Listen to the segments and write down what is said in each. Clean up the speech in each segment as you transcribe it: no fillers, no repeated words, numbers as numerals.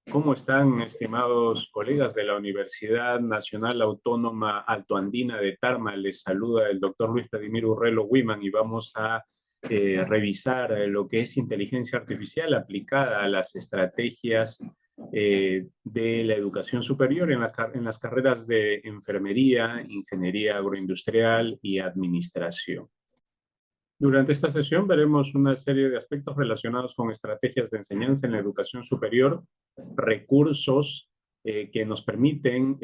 ¿Cómo están, estimados colegas de la Universidad Nacional Autónoma Altoandina de Tarma? Les saluda el doctor Luis Vladimir Urrelo Wiman y vamos a revisar lo que es inteligencia artificial aplicada a las estrategias de la educación superior en las carreras de enfermería, ingeniería agroindustrial y administración. Durante esta sesión veremos una serie de aspectos relacionados con estrategias de enseñanza en la educación superior, recursos que nos permiten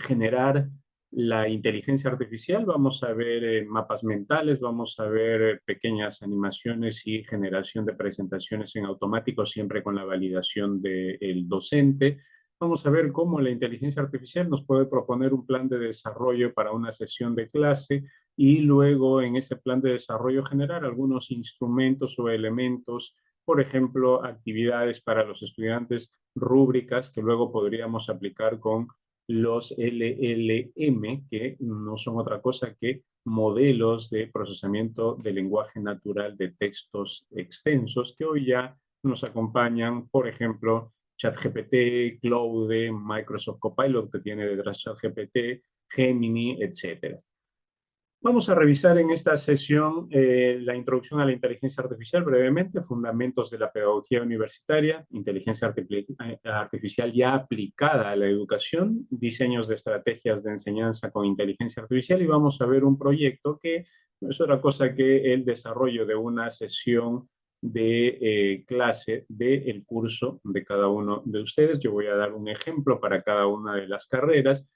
generar la inteligencia artificial. Vamos a ver mapas mentales, vamos a ver pequeñas animaciones y generación de presentaciones en automático, siempre con la validación del docente. Vamos a ver cómo la inteligencia artificial nos puede proponer un plan de desarrollo para una sesión de clase y luego en ese plan de desarrollo generar algunos instrumentos o elementos, por ejemplo, actividades para los estudiantes, rúbricas que luego podríamos aplicar con los LLM, que no son otra cosa que modelos de procesamiento de lenguaje natural de textos extensos que hoy ya nos acompañan, por ejemplo, ChatGPT, Claude, Microsoft Copilot que tiene detrás ChatGPT, Gemini, etcétera. Vamos a revisar en esta sesión la introducción a la inteligencia artificial brevemente, fundamentos de la pedagogía universitaria, inteligencia artificial ya aplicada a la educación, diseños de estrategias de enseñanza con inteligencia artificial y vamos a ver un proyecto que no es otra cosa que el desarrollo de una sesión de clase del curso de cada uno de ustedes. Yo voy a dar un ejemplo para cada una de las carreras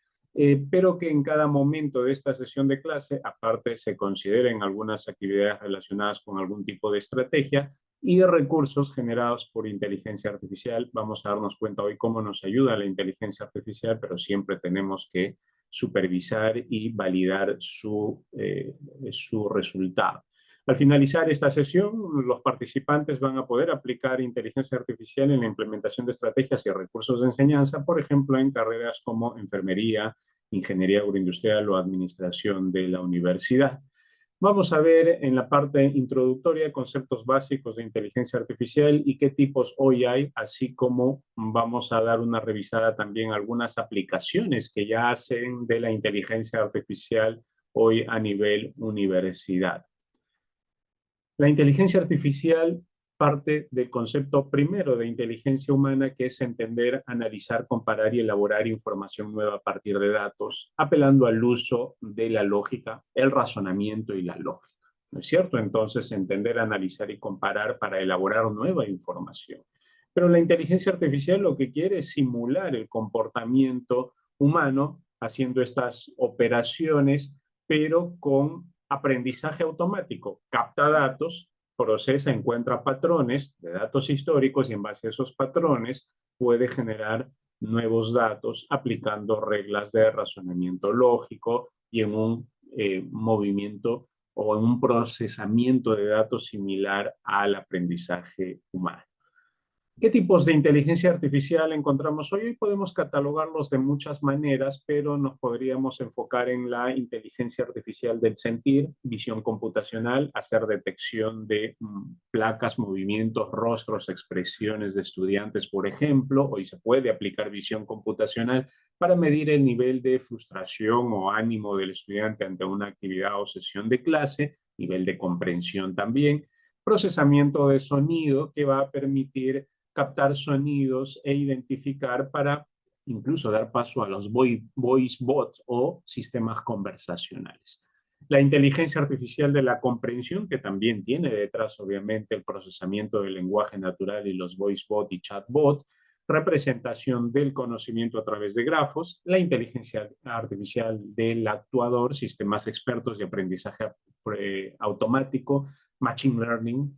pero que en cada momento de esta sesión de clase, aparte, se consideren algunas actividades relacionadas con algún tipo de estrategia y recursos generados por inteligencia artificial. Vamos a darnos cuenta hoy cómo nos ayuda la inteligencia artificial, pero siempre tenemos que supervisar y validar su resultado. Al finalizar esta sesión, los participantes van a poder aplicar inteligencia artificial en la implementación de estrategias y recursos de enseñanza, por ejemplo, en carreras como enfermería, ingeniería agroindustrial o administración de la universidad. Vamos a ver en la parte introductoria conceptos básicos de inteligencia artificial y qué tipos hoy hay, así como vamos a dar una revisada también a algunas aplicaciones que ya hacen de la inteligencia artificial hoy a nivel universidad. La inteligencia artificial parte del concepto primero de inteligencia humana, que es entender, analizar, comparar y elaborar información nueva a partir de datos, apelando al uso de la lógica, el razonamiento y la lógica. ¿No es cierto? Entonces, entender, analizar y comparar para elaborar nueva información. Pero la inteligencia artificial lo que quiere es simular el comportamiento humano haciendo estas operaciones, pero con aprendizaje automático. Capta datos, procesa, encuentra patrones de datos históricos y en base a esos patrones puede generar nuevos datos aplicando reglas de razonamiento lógico y en un movimiento o en un procesamiento de datos similar al aprendizaje humano. ¿Qué tipos de inteligencia artificial encontramos hoy? Hoy podemos catalogarlos de muchas maneras, pero nos podríamos enfocar en la inteligencia artificial del sentir, visión computacional, hacer detección de placas, movimientos, rostros, expresiones de estudiantes, por ejemplo. Hoy se puede aplicar visión computacional para medir el nivel de frustración o ánimo del estudiante ante una actividad o sesión de clase, nivel de comprensión también. Procesamiento de sonido que va a permitir captar sonidos e identificar para incluso dar paso a los voice bots o sistemas conversacionales. La inteligencia artificial de la comprensión, que también tiene detrás obviamente el procesamiento del lenguaje natural y los voice bot y chatbot, representación del conocimiento a través de grafos, la inteligencia artificial del actuador, sistemas expertos de aprendizaje automático, machine learning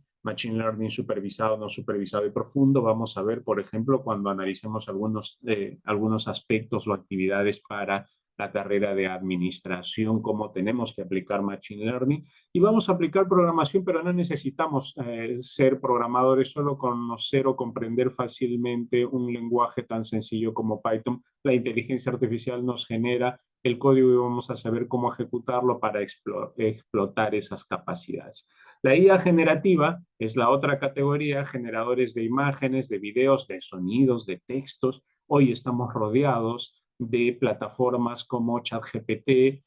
supervisado, no supervisado y profundo. Vamos a ver, por ejemplo, cuando analicemos algunos aspectos o actividades para la carrera de administración, cómo tenemos que aplicar machine learning. Y vamos a aplicar programación, pero no necesitamos ser programadores, solo conocer o comprender fácilmente un lenguaje tan sencillo como Python. La inteligencia artificial nos genera el código y vamos a saber cómo ejecutarlo para explotar esas capacidades. La IA generativa es la otra categoría, generadores de imágenes, de videos, de sonidos, de textos. Hoy estamos rodeados de plataformas como ChatGPT,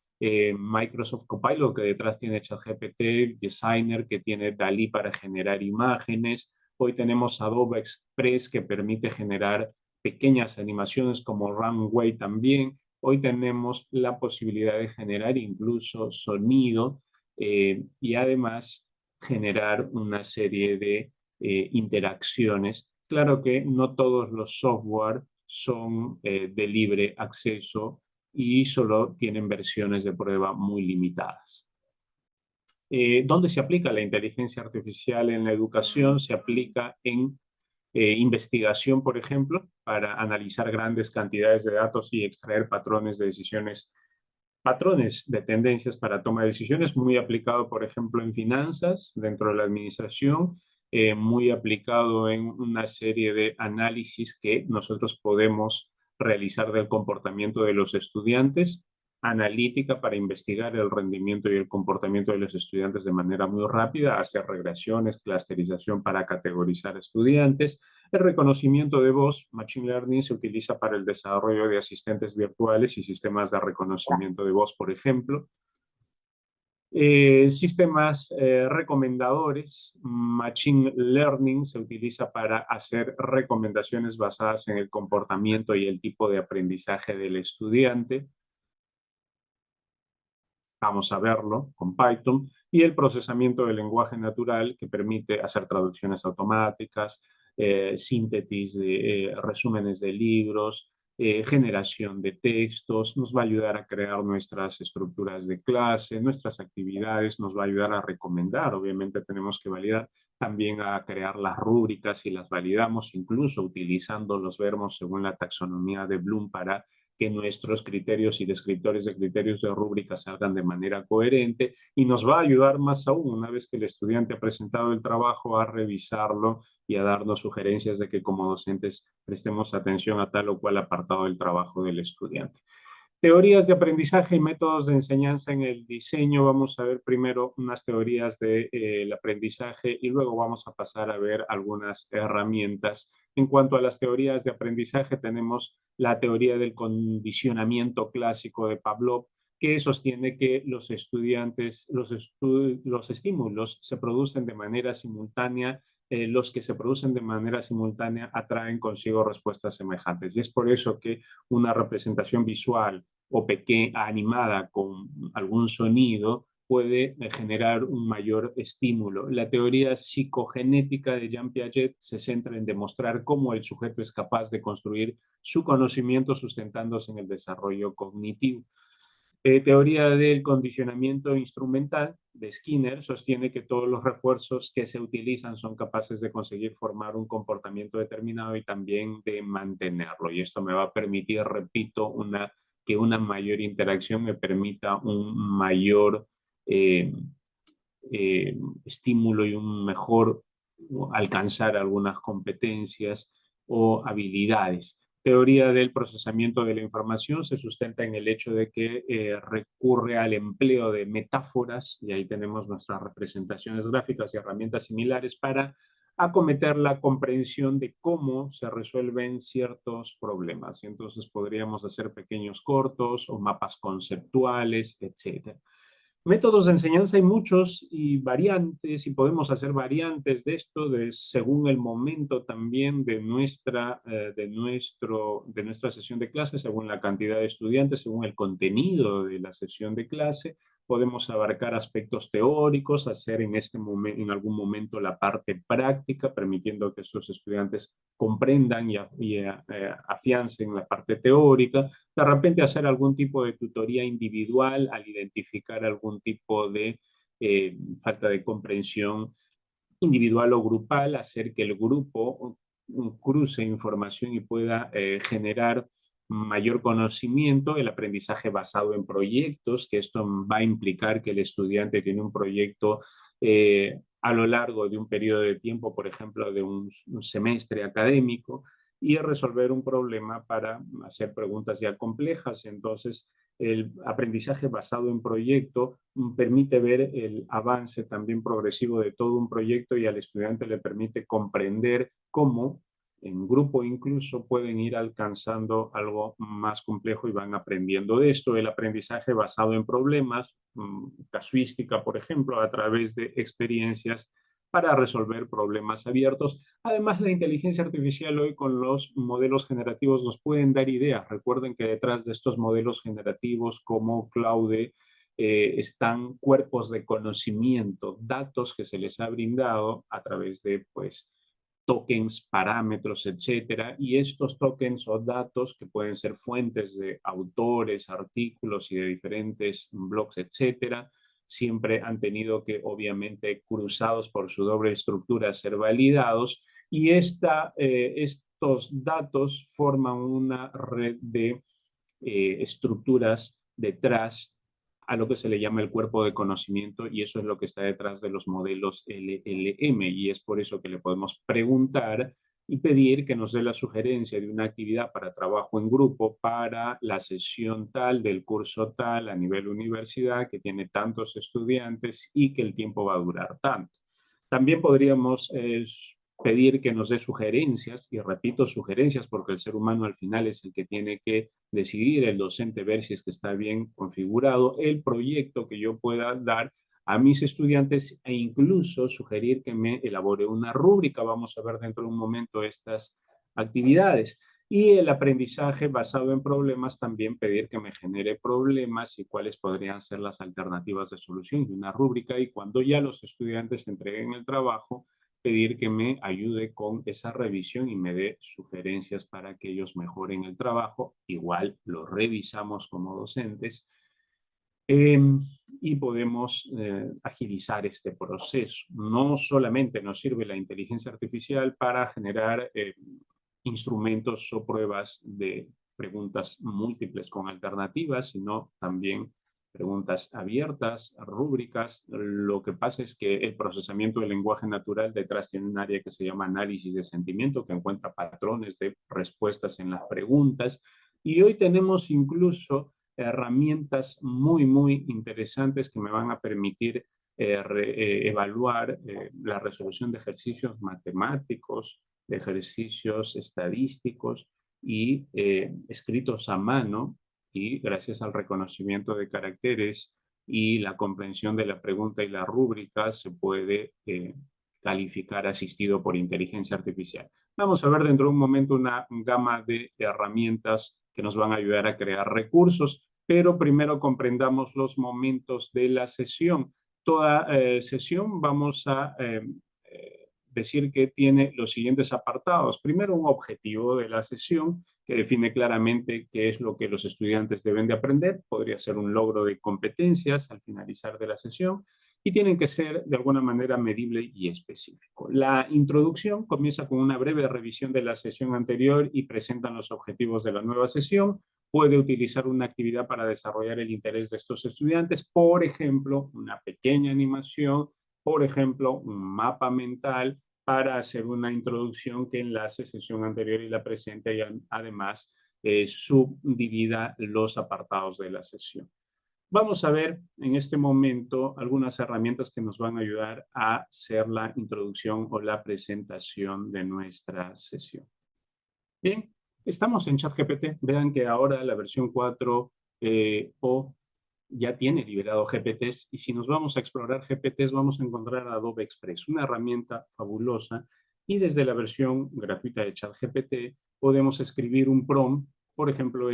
Microsoft Copilot, que detrás tiene ChatGPT, Designer, que tiene DALL-E para generar imágenes. Hoy tenemos Adobe Express, que permite generar pequeñas animaciones como Runway también. Hoy tenemos la posibilidad de generar incluso sonido y además generar una serie de interacciones. Claro que no todos los software son de libre acceso y solo tienen versiones de prueba muy limitadas. ¿Dónde se aplica la inteligencia artificial en la educación? Se aplica en investigación, por ejemplo, para analizar grandes cantidades de datos y extraer patrones de decisiones, patrones de tendencias para toma de decisiones, muy aplicado, por ejemplo, en finanzas, dentro de la administración, muy aplicado en una serie de análisis que nosotros podemos realizar del comportamiento de los estudiantes, analítica para investigar el rendimiento y el comportamiento de los estudiantes de manera muy rápida, hacer regresiones, clusterización para categorizar estudiantes. El reconocimiento de voz, Machine Learning, se utiliza para el desarrollo de asistentes virtuales y sistemas de reconocimiento de voz, por ejemplo. Sistemas recomendadores, Machine Learning se utiliza para hacer recomendaciones basadas en el comportamiento y el tipo de aprendizaje del estudiante. Vamos a verlo con Python, y el procesamiento del lenguaje natural que permite hacer traducciones automáticas, síntesis de resúmenes de libros, generación de textos, nos va a ayudar a crear nuestras estructuras de clase, nuestras actividades, nos va a ayudar a recomendar, obviamente tenemos que validar, también a crear las rúbricas y las validamos, incluso utilizando los verbos según la taxonomía de Bloom para que nuestros criterios y descriptores de criterios de rúbrica salgan de manera coherente, y nos va a ayudar más aún una vez que el estudiante ha presentado el trabajo a revisarlo y a darnos sugerencias de que como docentes prestemos atención a tal o cual apartado del trabajo del estudiante. Teorías de aprendizaje y métodos de enseñanza en el diseño. Vamos a ver primero unas teorías del aprendizaje y luego vamos a pasar a ver algunas herramientas. En cuanto a las teorías de aprendizaje, tenemos la teoría del condicionamiento clásico de Pavlov, que sostiene que los estudiantes, los estímulos se producen de manera simultánea, los que se producen de manera simultánea atraen consigo respuestas semejantes. Y es por eso que una representación visual o pequeña, animada con algún sonido puede generar un mayor estímulo. La teoría psicogenética de Jean Piaget se centra en demostrar cómo el sujeto es capaz de construir su conocimiento sustentándose en el desarrollo cognitivo. Teoría del condicionamiento instrumental de Skinner sostiene que todos los refuerzos que se utilizan son capaces de conseguir formar un comportamiento determinado y también de mantenerlo. Y esto me va a permitir, repito, que una mayor interacción me permita un mayor eh, eh, estímulo y un mejor alcanzar algunas competencias o habilidades. Teoría del procesamiento de la información se sustenta en el hecho de que recurre al empleo de metáforas, y ahí tenemos nuestras representaciones gráficas y herramientas similares para acometer la comprensión de cómo se resuelven ciertos problemas. Y entonces podríamos hacer pequeños cortos o mapas conceptuales, etc. Métodos de enseñanza hay muchos y variantes, y podemos hacer variantes de esto según el momento también de nuestra sesión de clase, según la cantidad de estudiantes, según el contenido de la sesión de clase. Podemos abarcar aspectos teóricos, hacer en algún momento la parte práctica, permitiendo que estos estudiantes comprendan y afiancen la parte teórica. De repente hacer algún tipo de tutoría individual al identificar algún tipo de falta de comprensión individual o grupal, hacer que el grupo cruce información y pueda generar mayor conocimiento, el aprendizaje basado en proyectos, que esto va a implicar que el estudiante tiene un proyecto a lo largo de un periodo de tiempo, por ejemplo, de un semestre académico, y resolver un problema para hacer preguntas ya complejas. Entonces, El aprendizaje basado en proyecto permite ver el avance también progresivo de todo un proyecto y al estudiante le permite comprender cómo en grupo incluso pueden ir alcanzando algo más complejo y van aprendiendo de esto. El aprendizaje basado en problemas, casuística, por ejemplo, a través de experiencias para resolver problemas abiertos. Además, la inteligencia artificial hoy con los modelos generativos nos pueden dar ideas. Recuerden que detrás de estos modelos generativos como Claude están cuerpos de conocimiento, datos que se les ha brindado a través de, pues, tokens, parámetros, etcétera, y estos tokens o datos que pueden ser fuentes de autores, artículos y de diferentes blogs, etcétera, siempre han tenido que, obviamente, cruzados por su doble estructura, ser validados, y estos datos forman una red de estructuras detrás a lo que se le llama el cuerpo de conocimiento, y eso es lo que está detrás de los modelos LLM, y es por eso que le podemos preguntar y pedir que nos dé la sugerencia de una actividad para trabajo en grupo para la sesión tal del curso tal a nivel universidad que tiene tantos estudiantes y que el tiempo va a durar tanto. También podríamos pedir que nos dé sugerencias, y repito, sugerencias, porque el ser humano al final es el que tiene que decidir, el docente, ver si es que está bien configurado el proyecto que yo pueda dar a mis estudiantes e incluso sugerir que me elabore una rúbrica. Vamos a ver dentro de un momento estas actividades. Y el aprendizaje basado en problemas, también pedir que me genere problemas y cuáles podrían ser las alternativas de solución de una rúbrica. Y cuando ya los estudiantes entreguen el trabajo, pedir que me ayude con esa revisión y me dé sugerencias para que ellos mejoren el trabajo. Igual lo revisamos como docentes eh, y podemos agilizar este proceso. No solamente nos sirve la inteligencia artificial para generar instrumentos o pruebas de preguntas múltiples con alternativas, sino también preguntas abiertas, rúbricas. Lo que pasa es que el procesamiento del lenguaje natural detrás tiene un área que se llama análisis de sentimiento, que encuentra patrones de respuestas en las preguntas. Y hoy tenemos incluso herramientas muy interesantes que me van a permitir evaluar la resolución de ejercicios matemáticos, de ejercicios estadísticos y escritos a mano, y gracias al reconocimiento de caracteres y la comprensión de la pregunta y la rúbrica se puede calificar asistido por inteligencia artificial. Vamos a ver dentro de un momento una gama de herramientas que nos van a ayudar a crear recursos, pero primero comprendamos los momentos de la sesión. Toda sesión vamos a decir que tiene los siguientes apartados. Primero, un objetivo de la sesión que define claramente qué es lo que los estudiantes deben de aprender. Podría ser un logro de competencias al finalizar de la sesión y tienen que ser de alguna manera medible y específico. La introducción comienza con una breve revisión de la sesión anterior y presentan los objetivos de la nueva sesión. Puede utilizar una actividad para desarrollar el interés de estos estudiantes, por ejemplo, una pequeña animación, por ejemplo, un mapa mental, para hacer una introducción que enlace sesión anterior y la presente y además subdivida los apartados de la sesión. Vamos a ver en este momento algunas herramientas que nos van a ayudar a hacer la introducción o la presentación de nuestra sesión. Bien, estamos en ChatGPT. Vean que ahora la versión 4 o ya tiene liberado GPTs, y si nos vamos a explorar GPTs vamos a encontrar Adobe Express, una herramienta fabulosa, y desde la versión gratuita de ChatGPT podemos escribir un prompt, por ejemplo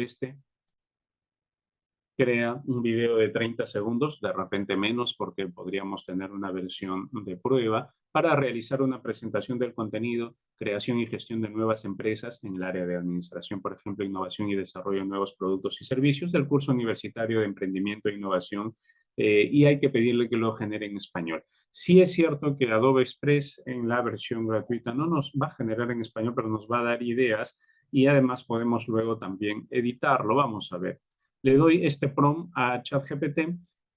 crea un video de 30 segundos, de repente menos porque podríamos tener una versión de prueba, para realizar una presentación del contenido, creación y gestión de nuevas empresas en el área de administración, por ejemplo, innovación y desarrollo de nuevos productos y servicios del curso universitario de emprendimiento e innovación, y hay que pedirle que lo genere en español. Sí es cierto que Adobe Express en la versión gratuita no nos va a generar en español, pero nos va a dar ideas y además podemos luego también editarlo. Vamos a ver. Le doy este prompt a ChatGPT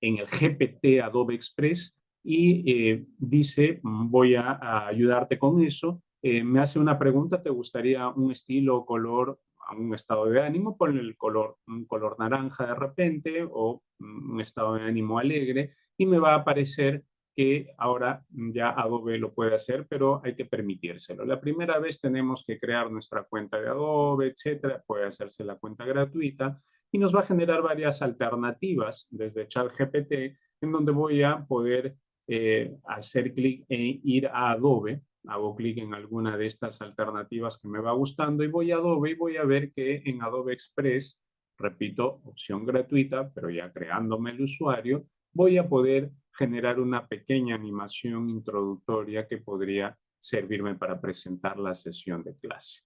en el GPT Adobe Express y dice, voy a ayudarte con eso. Me hace una pregunta, ¿te gustaría un estilo o color a un estado de ánimo, ponle un color naranja de repente o un estado de ánimo alegre y me va a aparecer que ahora ya Adobe lo puede hacer, pero hay que permitírselo. La primera vez tenemos que crear nuestra cuenta de Adobe, etcétera. Puede hacerse la cuenta gratuita y nos va a generar varias alternativas desde ChatGPT en donde voy a poder hacer clic e ir a Adobe. Hago clic en alguna de estas alternativas que me va gustando y voy a Adobe y voy a ver que en Adobe Express, repito, opción gratuita, pero ya creándome el usuario, voy a poder generar una pequeña animación introductoria que podría servirme para presentar la sesión de clase.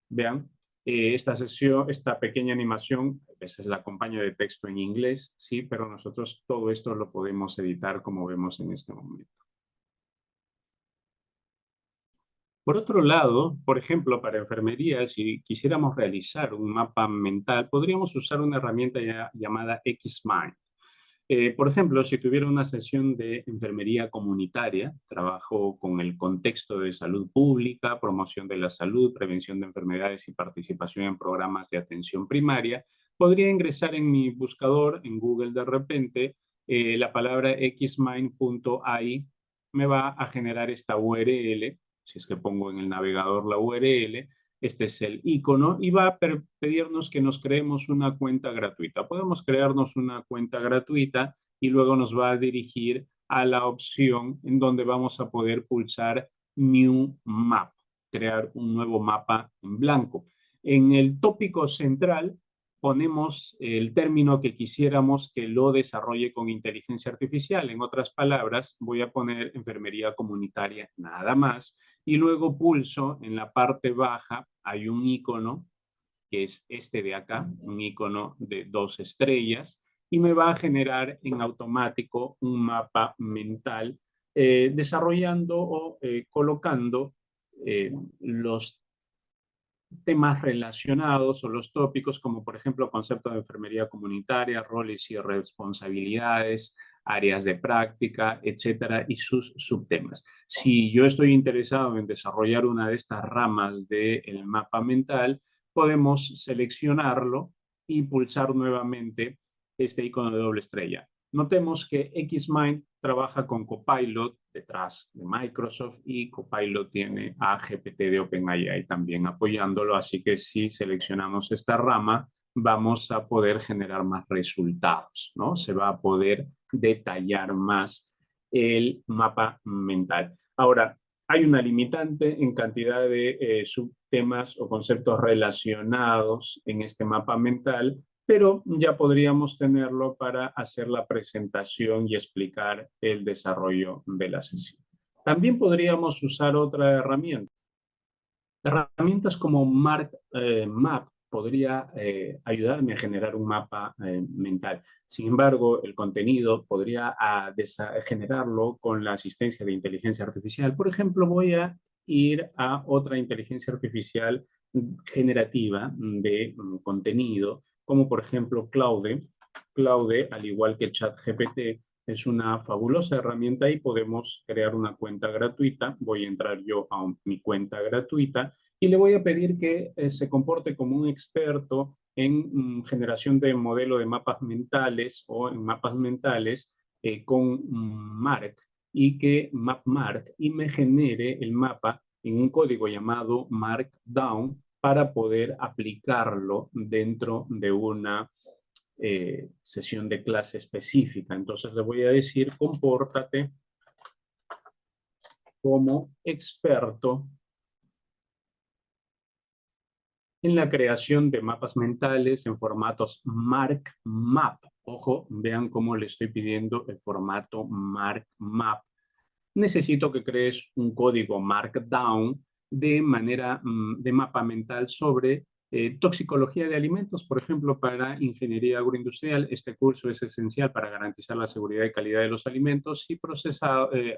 Vean, esta pequeña animación, a veces la acompaña de texto en inglés, sí, pero nosotros todo esto lo podemos editar como vemos en este momento. Por otro lado, por ejemplo, para enfermería, si quisiéramos realizar un mapa mental, podríamos usar una herramienta llamada XMind. Por ejemplo, si tuviera una sesión de enfermería comunitaria, trabajo con el contexto de salud pública, promoción de la salud, prevención de enfermedades y participación en programas de atención primaria, podría ingresar en mi buscador en Google de repente la palabra xmind.ai me va a generar esta URL, si es que pongo en el navegador la URL, este es el icono y va a pedirnos que nos creemos una cuenta gratuita. Podemos crearnos una cuenta gratuita y luego nos va a dirigir a la opción en donde vamos a poder pulsar New Map, crear un nuevo mapa en blanco. En el tópico central ponemos el término que quisiéramos que lo desarrolle con inteligencia artificial. En otras palabras, voy a poner enfermería comunitaria nada más y luego pulso en la parte baja, hay un icono que es este de acá, un icono de 2 estrellas y me va a generar en automático un mapa mental desarrollando o colocando los temas relacionados o los tópicos como por ejemplo concepto de enfermería comunitaria, roles y responsabilidades, áreas de práctica, etcétera, y sus subtemas. Si yo estoy interesado en desarrollar una de estas ramas del mapa mental, podemos seleccionarlo y pulsar nuevamente este icono de doble estrella. Notemos que XMind trabaja con Copilot detrás de Microsoft y Copilot tiene a GPT de OpenAI también apoyándolo, así que si seleccionamos esta rama vamos a poder generar más resultados, ¿no? Se va a poder detallar más el mapa mental. Ahora, hay una limitante en cantidad de subtemas o conceptos relacionados en este mapa mental, pero ya podríamos tenerlo para hacer la presentación y explicar el desarrollo de la sesión. También podríamos usar otra herramienta. Herramientas como Map podría ayudarme a generar un mapa mental. Sin embargo, el contenido podría generarlo con la asistencia de inteligencia artificial. Por ejemplo, voy a ir a otra inteligencia artificial generativa de contenido, como por ejemplo Claude. Claude, al igual que ChatGPT, es una fabulosa herramienta y podemos crear una cuenta gratuita. Voy a entrar yo a mi cuenta gratuita y le voy a pedir que se comporte como un experto en generación de modelo de mapas mentales o en mapas mentales con Mark y que MapMark y me genere el mapa en un código llamado Markdown para poder aplicarlo dentro de una sesión de clase específica. Entonces le voy a decir, compórtate como experto en la creación de mapas mentales en formatos MarkMap. Ojo, vean cómo le estoy pidiendo el formato MarkMap. Necesito que crees un código Markdown de manera de mapa mental sobre toxicología de alimentos, por ejemplo, para ingeniería agroindustrial. Este curso es esencial para garantizar la seguridad y calidad de los alimentos y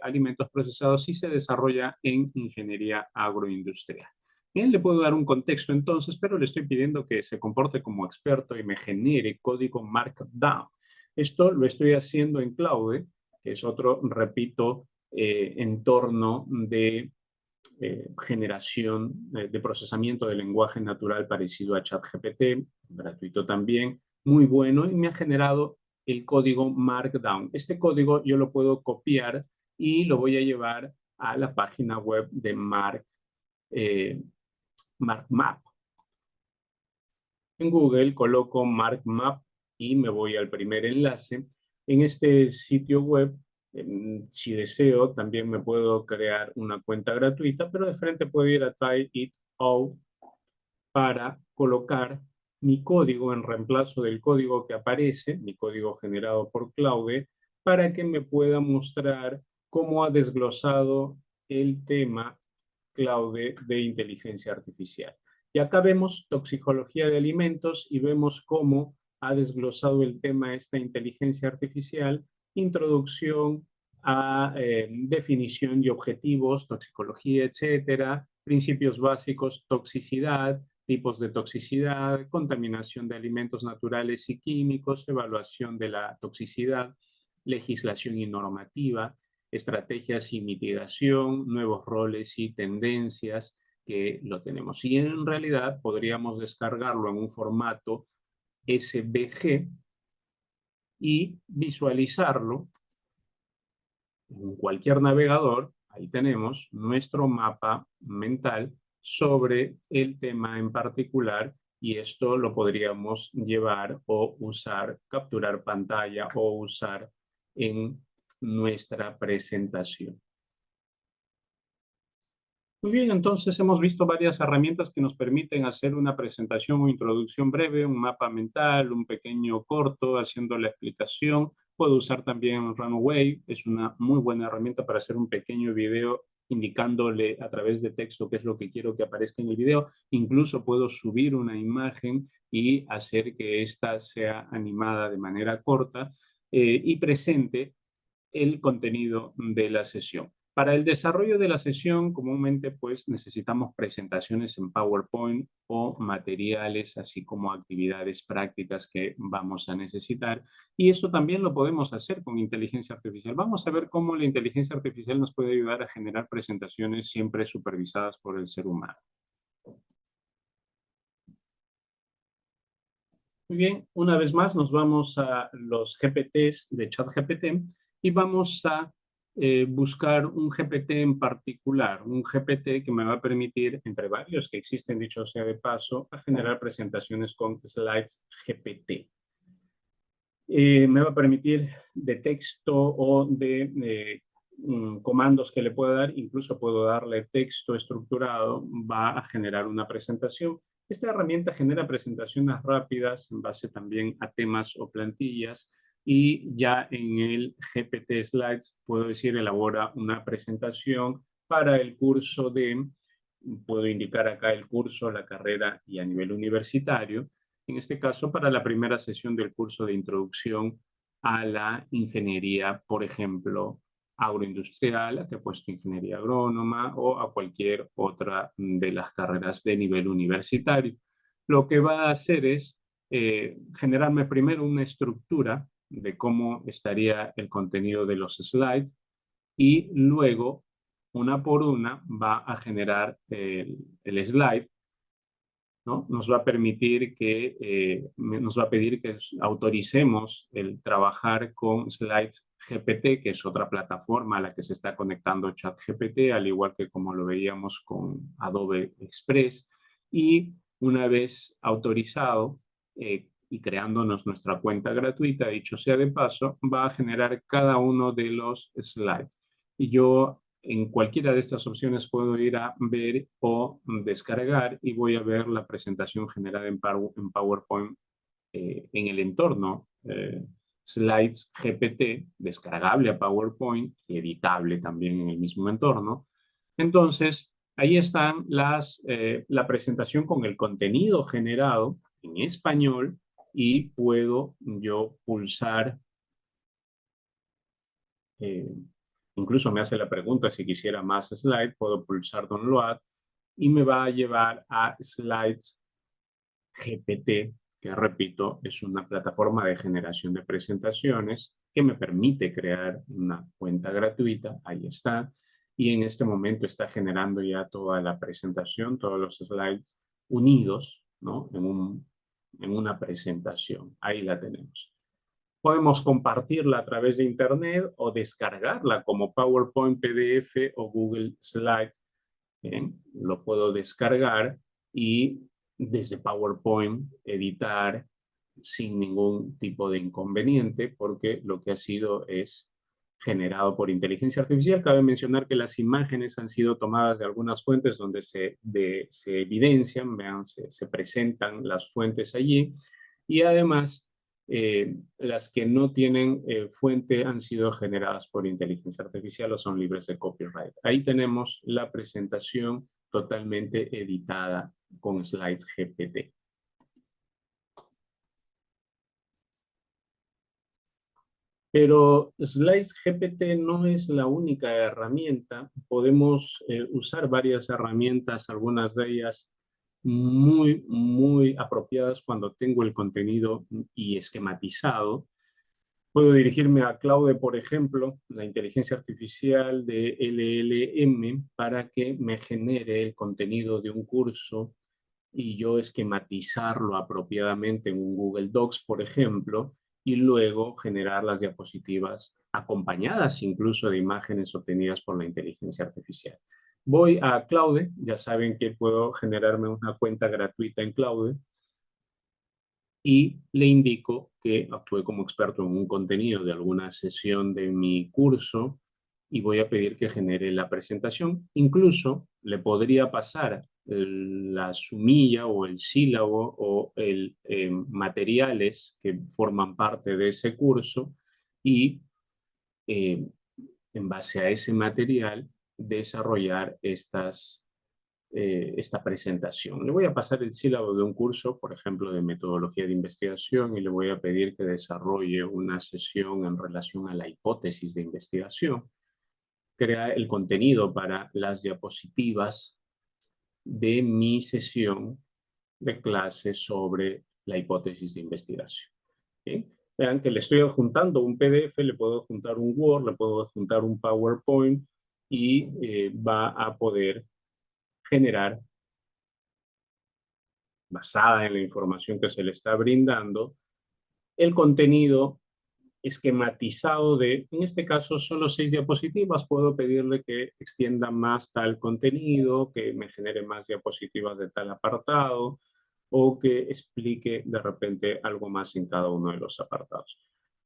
alimentos procesados si se desarrolla en ingeniería agroindustrial. Bien, le puedo dar un contexto entonces, pero le estoy pidiendo que se comporte como experto y me genere código Markdown. Esto lo estoy haciendo en Claude, que es otro, repito, entorno de generación de procesamiento de lenguaje natural parecido a ChatGPT, gratuito también, muy bueno, y me ha generado el código Markdown. Este código yo lo puedo copiar y lo voy a llevar a la página web de MarkMap. En Google coloco MarkMap y me voy al primer enlace. En este sitio web, si deseo, también me puedo crear una cuenta gratuita, pero de frente puedo ir a Try It Out para colocar mi código en reemplazo del código que aparece, mi código generado por Claude, para que me pueda mostrar cómo ha desglosado el tema Claude de inteligencia artificial. Y acá vemos toxicología de alimentos y vemos cómo ha desglosado el tema esta inteligencia artificial, introducción a definición y objetivos, toxicología, etcétera, principios básicos, toxicidad, tipos de toxicidad, contaminación de alimentos naturales y químicos, evaluación de la toxicidad, legislación y normativa, estrategias y mitigación, nuevos roles y tendencias que lo tenemos. Y en realidad podríamos descargarlo en un formato SVG y visualizarlo en cualquier navegador. Ahí tenemos nuestro mapa mental sobre el tema en particular y esto lo podríamos llevar o usar, capturar pantalla o usar en nuestra presentación. Muy bien, entonces hemos visto varias herramientas que nos permiten hacer una presentación o introducción breve, un mapa mental, un pequeño corto haciendo la explicación. Puedo usar también Runway, es una muy buena herramienta para hacer un pequeño video indicándole a través de texto qué es lo que quiero que aparezca en el video. Incluso puedo subir una imagen y hacer que ésta sea animada de manera corta y presente el contenido de la sesión. Para el desarrollo de la sesión, comúnmente pues necesitamos presentaciones en PowerPoint o materiales, así como actividades prácticas que vamos a necesitar. Y esto también lo podemos hacer con inteligencia artificial. Vamos a ver cómo la inteligencia artificial nos puede ayudar a generar presentaciones siempre supervisadas por el ser humano. Muy bien, una vez más nos vamos a los GPTs de ChatGPT y vamos a buscar un GPT en particular, un GPT que me va a permitir, entre varios que existen, dicho sea de paso, a generar presentaciones con Slides GPT. Me va a permitir de texto o de comandos que le pueda dar, incluso puedo darle texto estructurado, va a generar una presentación. Esta herramienta genera presentaciones rápidas en base también a temas o plantillas y ya en el GPT Slides puedo decir elabora una presentación para el curso de, puedo indicar acá el curso, la carrera y a nivel universitario. En este caso, para la primera sesión del curso de introducción a la ingeniería, por ejemplo, agroindustrial, que he puesto ingeniería agrónoma o a cualquier otra de las carreras de nivel universitario. Lo que va a hacer es generarme primero una estructura de cómo estaría el contenido de los slides y luego, una por una, va a generar el slide, ¿no? Nos va a permitir que, nos va a pedir que autoricemos el trabajar con Slides GPT, que es otra plataforma a la que se está conectando ChatGPT, al igual que como lo veíamos con Adobe Express. Y una vez autorizado y creándonos nuestra cuenta gratuita, dicho sea de paso, va a generar cada uno de los slides. Y yo en cualquiera de estas opciones puedo ir a ver o descargar y voy a ver la presentación generada en PowerPoint en el entorno Slides GPT, descargable a PowerPoint y editable también en el mismo entorno. Entonces, ahí están la presentación con el contenido generado en español y puedo yo pulsar incluso me hace la pregunta si quisiera más slides, puedo pulsar Download y me va a llevar a Slides GPT, que repito, es una plataforma de generación de presentaciones que me permite crear una cuenta gratuita, ahí está. y en este momento está generando ya toda la presentación, todos los slides unidos, ¿no? En una presentación. Ahí la tenemos. Podemos compartirla a través de Internet o descargarla como PowerPoint, PDF o Google Slides. Bien, lo puedo descargar y desde PowerPoint editar sin ningún tipo de inconveniente porque lo que ha sido es generado por inteligencia artificial. Cabe mencionar que las imágenes han sido tomadas de algunas fuentes donde se evidencian, vean, se presentan las fuentes allí y además las que no tienen fuente han sido generadas por inteligencia artificial o son libres de copyright. Ahí tenemos la presentación totalmente editada con Slides GPT. Pero Slides GPT no es la única herramienta. Podemos usar varias herramientas, algunas de ellas muy apropiadas cuando tengo el contenido y esquematizado. Puedo dirigirme a Claude, por ejemplo, la inteligencia artificial de LLM, para que me genere el contenido de un curso y yo esquematizarlo apropiadamente en un Google Docs, por ejemplo, y luego generar las diapositivas acompañadas incluso de imágenes obtenidas por la inteligencia artificial. Voy a Claude, ya saben que puedo generarme una cuenta gratuita en Claude y le indico que actúe como experto en un contenido de alguna sesión de mi curso y voy a pedir que genere la presentación. Incluso le podría pasar la sumilla o el sílabo o el materiales que forman parte de ese curso y eh, en base a ese material desarrollar esta presentación. Le voy a pasar el sílabo de un curso, por ejemplo, de metodología de investigación, y le voy a pedir que desarrolle una sesión en relación a la hipótesis de investigación. Crea el contenido para las diapositivas de mi sesión de clase sobre la hipótesis de investigación. ¿Bien? Vean que le estoy adjuntando un PDF, le puedo adjuntar un Word, le puedo adjuntar un PowerPoint y va a poder generar, basada en la información que se le está brindando, el contenido esquematizado en este caso, solo 6 diapositivas. Puedo pedirle que extienda más tal contenido, que me genere más diapositivas de tal apartado, o que explique de repente algo más en cada uno de los apartados.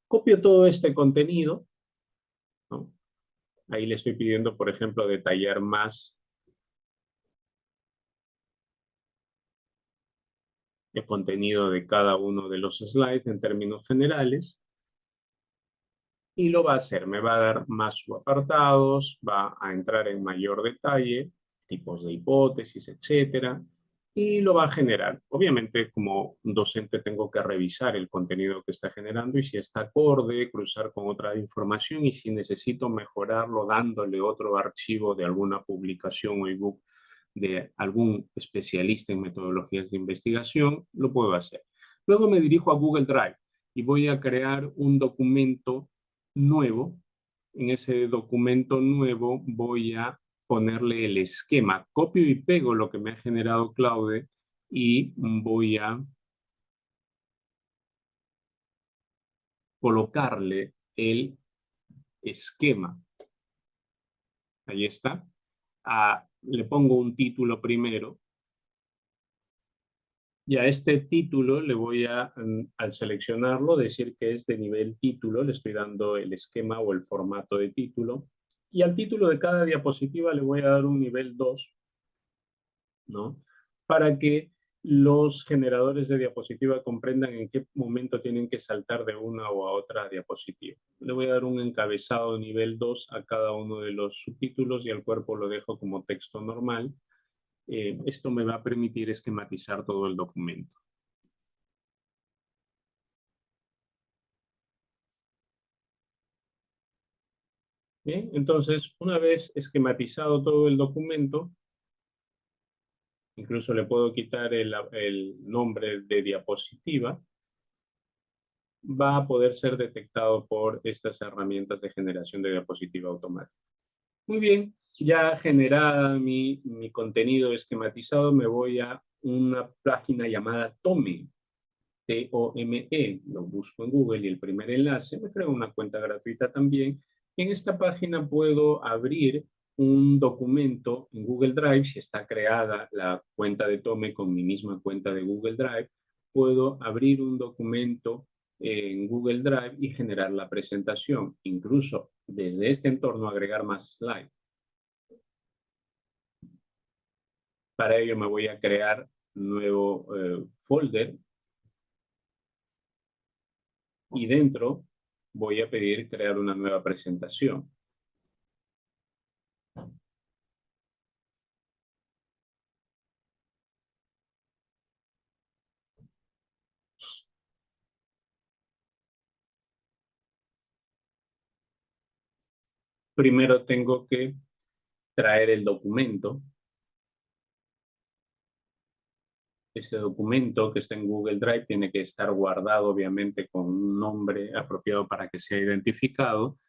Copio todo este contenido, ¿no? Ahí le estoy pidiendo, por ejemplo, detallar más el contenido de cada uno de los slides en términos generales. Y lo va a hacer, me va a dar más subapartados, va a entrar en mayor detalle, tipos de hipótesis, etcétera, y lo va a generar. Obviamente, como docente tengo que revisar el contenido que está generando y si está acorde, cruzar con otra información y si necesito mejorarlo dándole otro archivo de alguna publicación o ebook de algún especialista en metodologías de investigación, lo puedo hacer. Luego me dirijo a Google Drive y voy a crear un documento nuevo. En ese documento nuevo voy a ponerle el esquema. Copio y pego lo que me ha generado Claude y voy a colocarle el esquema. Ahí está. Le pongo un título primero. Y a este título le voy a, al seleccionarlo, decir que es de nivel título, le estoy dando el esquema o el formato de título. Y al título de cada diapositiva le voy a dar un nivel 2, ¿no? Para que los generadores de diapositiva comprendan en qué momento tienen que saltar de una o a otra diapositiva. Le voy a dar un encabezado nivel 2 a cada uno de los subtítulos y al cuerpo lo dejo como texto normal. Esto me va a permitir esquematizar todo el documento. Bien, entonces, una vez esquematizado todo el documento, incluso le puedo quitar el nombre de diapositiva, va a poder ser detectado por estas herramientas de generación de diapositiva automática. Muy bien, ya generada mi contenido esquematizado, me voy a una página llamada Tome, T-O-M-E. Lo busco en Google y el primer enlace, me creo una cuenta gratuita también. En esta página puedo abrir un documento en Google Drive, si está creada la cuenta de Tome con mi misma cuenta de Google Drive, puedo abrir un documento en Google Drive y generar la presentación. Incluso desde este entorno agregar más slides. Para ello me voy a crear un nuevo folder y dentro voy a pedir crear una nueva presentación. Primero tengo que traer el documento. Este documento que está en Google Drive tiene que estar guardado, obviamente, con un nombre apropiado para que sea identificado.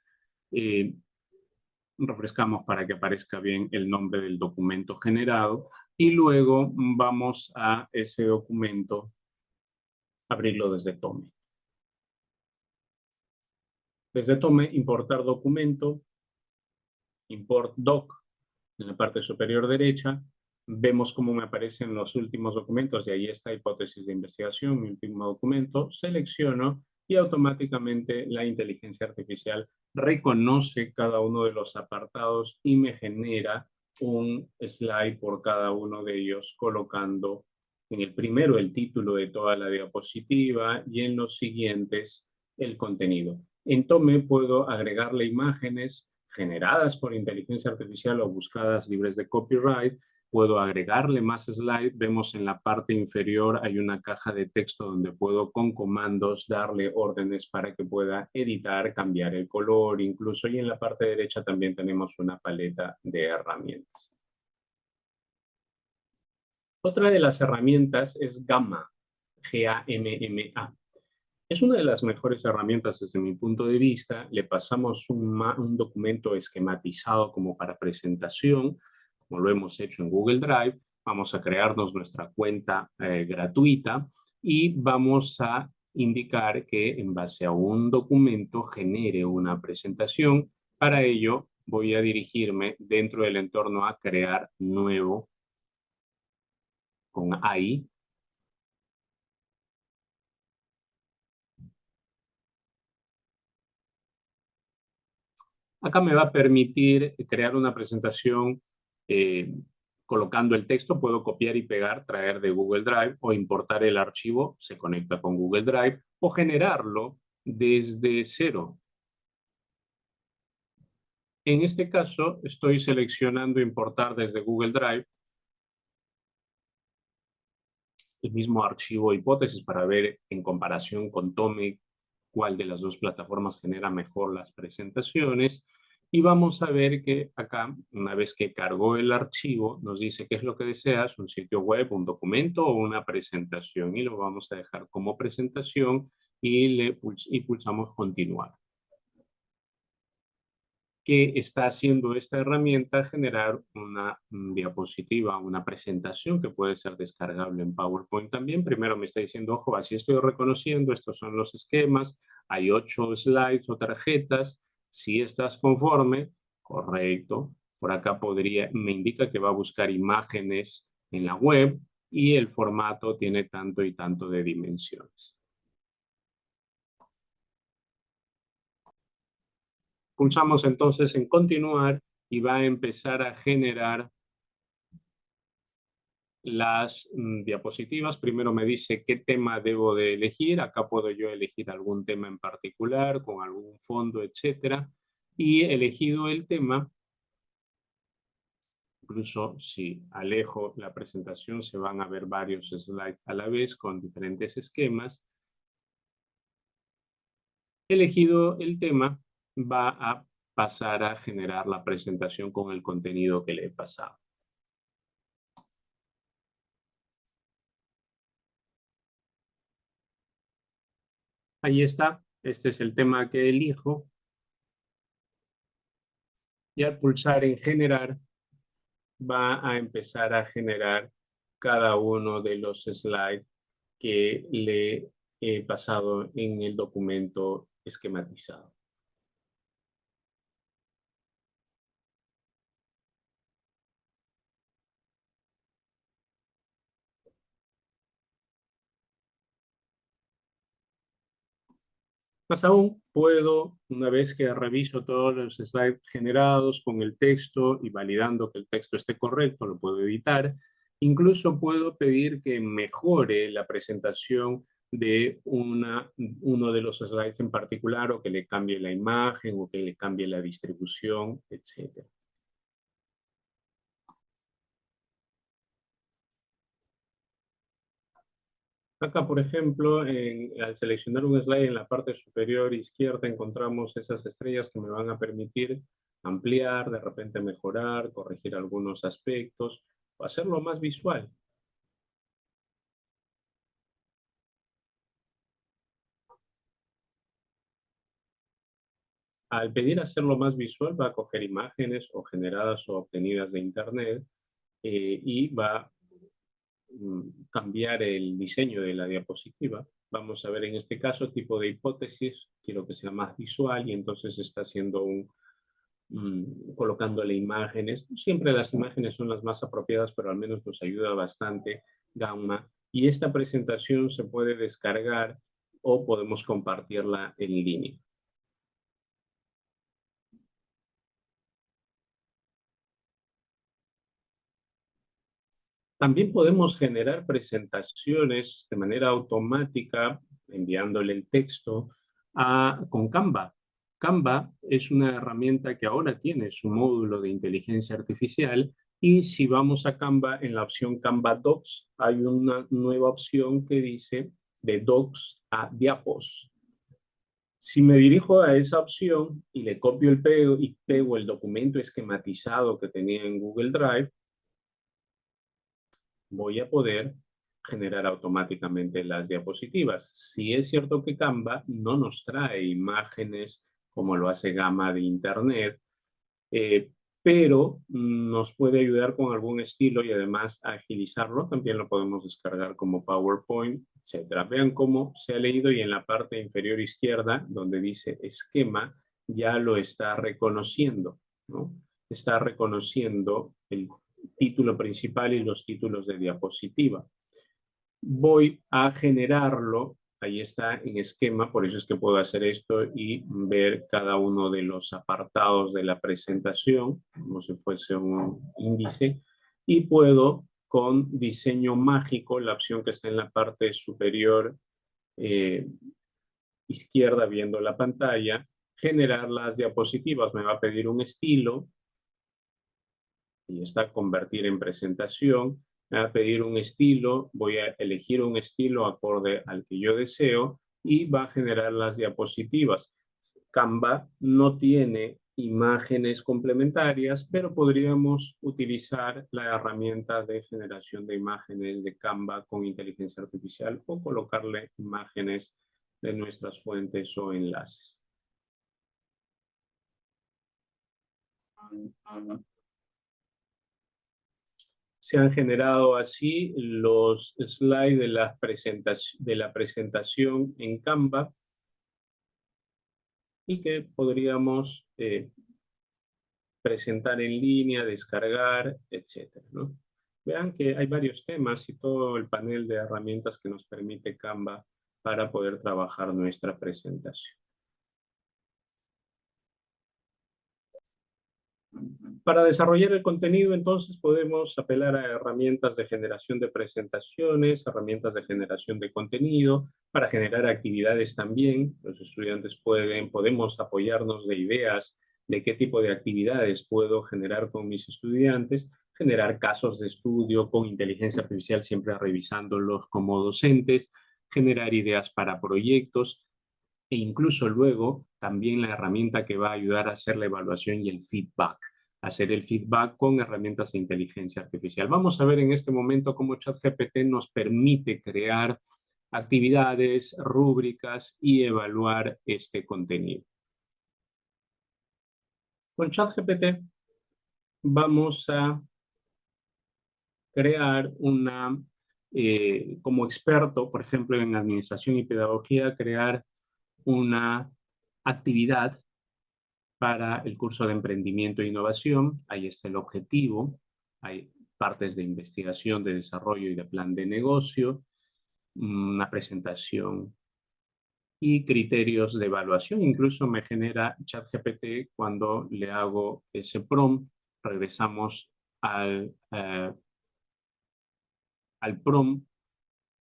Refrescamos para que aparezca bien el nombre del documento generado y luego vamos a ese documento abrirlo desde Tome. Desde Tome, importar documento, import doc, en la parte superior derecha, vemos cómo me aparecen los últimos documentos, y ahí está hipótesis de investigación, mi último documento, selecciono y automáticamente la inteligencia artificial reconoce cada uno de los apartados y me genera un slide por cada uno de ellos, colocando en el primero el título de toda la diapositiva y en los siguientes el contenido. En Tome puedo agregarle imágenes generadas por inteligencia artificial o buscadas libres de copyright. Puedo agregarle más slides. Vemos en la parte inferior hay una caja de texto donde puedo con comandos darle órdenes para que pueda editar, cambiar el color incluso. Y en la parte derecha también tenemos una paleta de herramientas. Otra de las herramientas es Gamma, G-A-M-M-A. Es una de las mejores herramientas desde mi punto de vista. Le pasamos un documento esquematizado como para presentación, como lo hemos hecho en Google Drive. Vamos a crearnos nuestra cuenta gratuita y vamos a indicar que en base a un documento genere una presentación. Para ello voy a dirigirme dentro del entorno a crear nuevo con AI. Acá me va a permitir crear una presentación eh, colocando el texto. Puedo copiar y pegar, traer de Google Drive o importar el archivo, se conecta con Google Drive, o generarlo desde cero. En este caso, estoy seleccionando importar desde Google Drive el mismo archivo hipótesis para ver en comparación con Tome cuál de las dos plataformas genera mejor las presentaciones. Y vamos a ver que acá, una vez que cargó el archivo, nos dice qué es lo que deseas, un sitio web, un documento o una presentación. Y lo vamos a dejar como presentación y pulsamos continuar. ¿Qué está haciendo esta herramienta? Generar una diapositiva, una presentación que puede ser descargable en PowerPoint también. Primero me está diciendo, ojo, así estoy reconociendo, estos son los esquemas, hay 8 slides o tarjetas. Si estás conforme, correcto. Por acá me indica que va a buscar imágenes en la web y el formato tiene tanto y tanto de dimensiones. Pulsamos entonces en continuar y va a empezar a generar las diapositivas. Primero me dice qué tema debo de elegir. Acá puedo yo elegir algún tema en particular, con algún fondo, etcétera. Y elegido el tema, incluso si alejo la presentación, se van a ver varios slides a la vez con diferentes esquemas. Elegido el tema, va a pasar a generar la presentación con el contenido que le he pasado. Ahí está. Este es el tema que elijo. Y al pulsar en generar, va a empezar a generar cada uno de los slides que le he pasado en el documento esquematizado. Más aún, puedo, una vez que reviso todos los slides generados con el texto y validando que el texto esté correcto, lo puedo editar. Incluso puedo pedir que mejore la presentación de uno de los slides en particular, o que le cambie la imagen, o que le cambie la distribución, etc. Acá, por ejemplo, al seleccionar un slide en la parte superior izquierda, encontramos esas estrellas que me van a permitir ampliar, de repente mejorar, corregir algunos aspectos, o hacerlo más visual. Al pedir hacerlo más visual, va a coger imágenes o generadas o obtenidas de Internet, y va a cambiar el diseño de la diapositiva. Vamos a ver en este caso tipo de hipótesis, quiero que sea más visual, y entonces está haciendo colocándole imágenes. Siempre las imágenes son las más apropiadas, pero al menos nos ayuda bastante Gamma. Y esta presentación se puede descargar o podemos compartirla en línea. También podemos generar presentaciones de manera automática, enviándole el texto con Canva. Canva es una herramienta que ahora tiene su módulo de inteligencia artificial, y si vamos a Canva, en la opción Canva Docs, hay una nueva opción que dice de Docs a Diapos. Si me dirijo a esa opción y le copio y pego el documento esquematizado que tenía en Google Drive, voy a poder generar automáticamente las diapositivas. Si es cierto que Canva no nos trae imágenes como lo hace Gamma de Internet, eh, pero nos puede ayudar con algún estilo y además agilizarlo. También lo podemos descargar como PowerPoint, etcétera. Vean cómo se ha leído, y en la parte inferior izquierda, donde dice esquema, ya lo está reconociendo, ¿no? Está reconociendo el título principal y los títulos de diapositiva. Voy a generarlo, ahí está en esquema, por eso es que puedo hacer esto y ver cada uno de los apartados de la presentación, como si fuese un índice, y puedo con diseño mágico, la opción que está en la parte superior izquierda viendo la pantalla, generar las diapositivas. Me va a pedir un estilo, y está convertir en presentación. Me va a pedir un estilo, voy a elegir un estilo acorde al que yo deseo, y va a generar las diapositivas. Canva no tiene imágenes complementarias, pero podríamos utilizar la herramienta de generación de imágenes de Canva con inteligencia artificial, o colocarle imágenes de nuestras fuentes o enlaces. Se han generado así los slides de la presentación en Canva, y que podríamos presentar en línea, descargar, etcétera, ¿no? Vean que hay varios temas y todo el panel de herramientas que nos permite Canva para poder trabajar nuestra presentación. Para desarrollar el contenido, entonces, podemos apelar a herramientas de generación de presentaciones, herramientas de generación de contenido, para generar actividades también. Los estudiantes podemos apoyarnos de ideas de qué tipo de actividades puedo generar con mis estudiantes, generar casos de estudio con inteligencia artificial, siempre revisándolos como docentes, generar ideas para proyectos, e incluso luego también la herramienta que va a ayudar a hacer la evaluación y el feedback. Hacer el feedback con herramientas de inteligencia artificial. Vamos a ver en este momento cómo ChatGPT nos permite crear actividades, rúbricas y evaluar este contenido. Con ChatGPT vamos a crear como experto, por ejemplo, en administración y pedagogía, crear una actividad para el curso de emprendimiento e innovación. Ahí está el objetivo, hay partes de investigación, de desarrollo y de plan de negocio, una presentación y criterios de evaluación. Incluso me genera ChatGPT cuando le hago ese prompt. Regresamos al prompt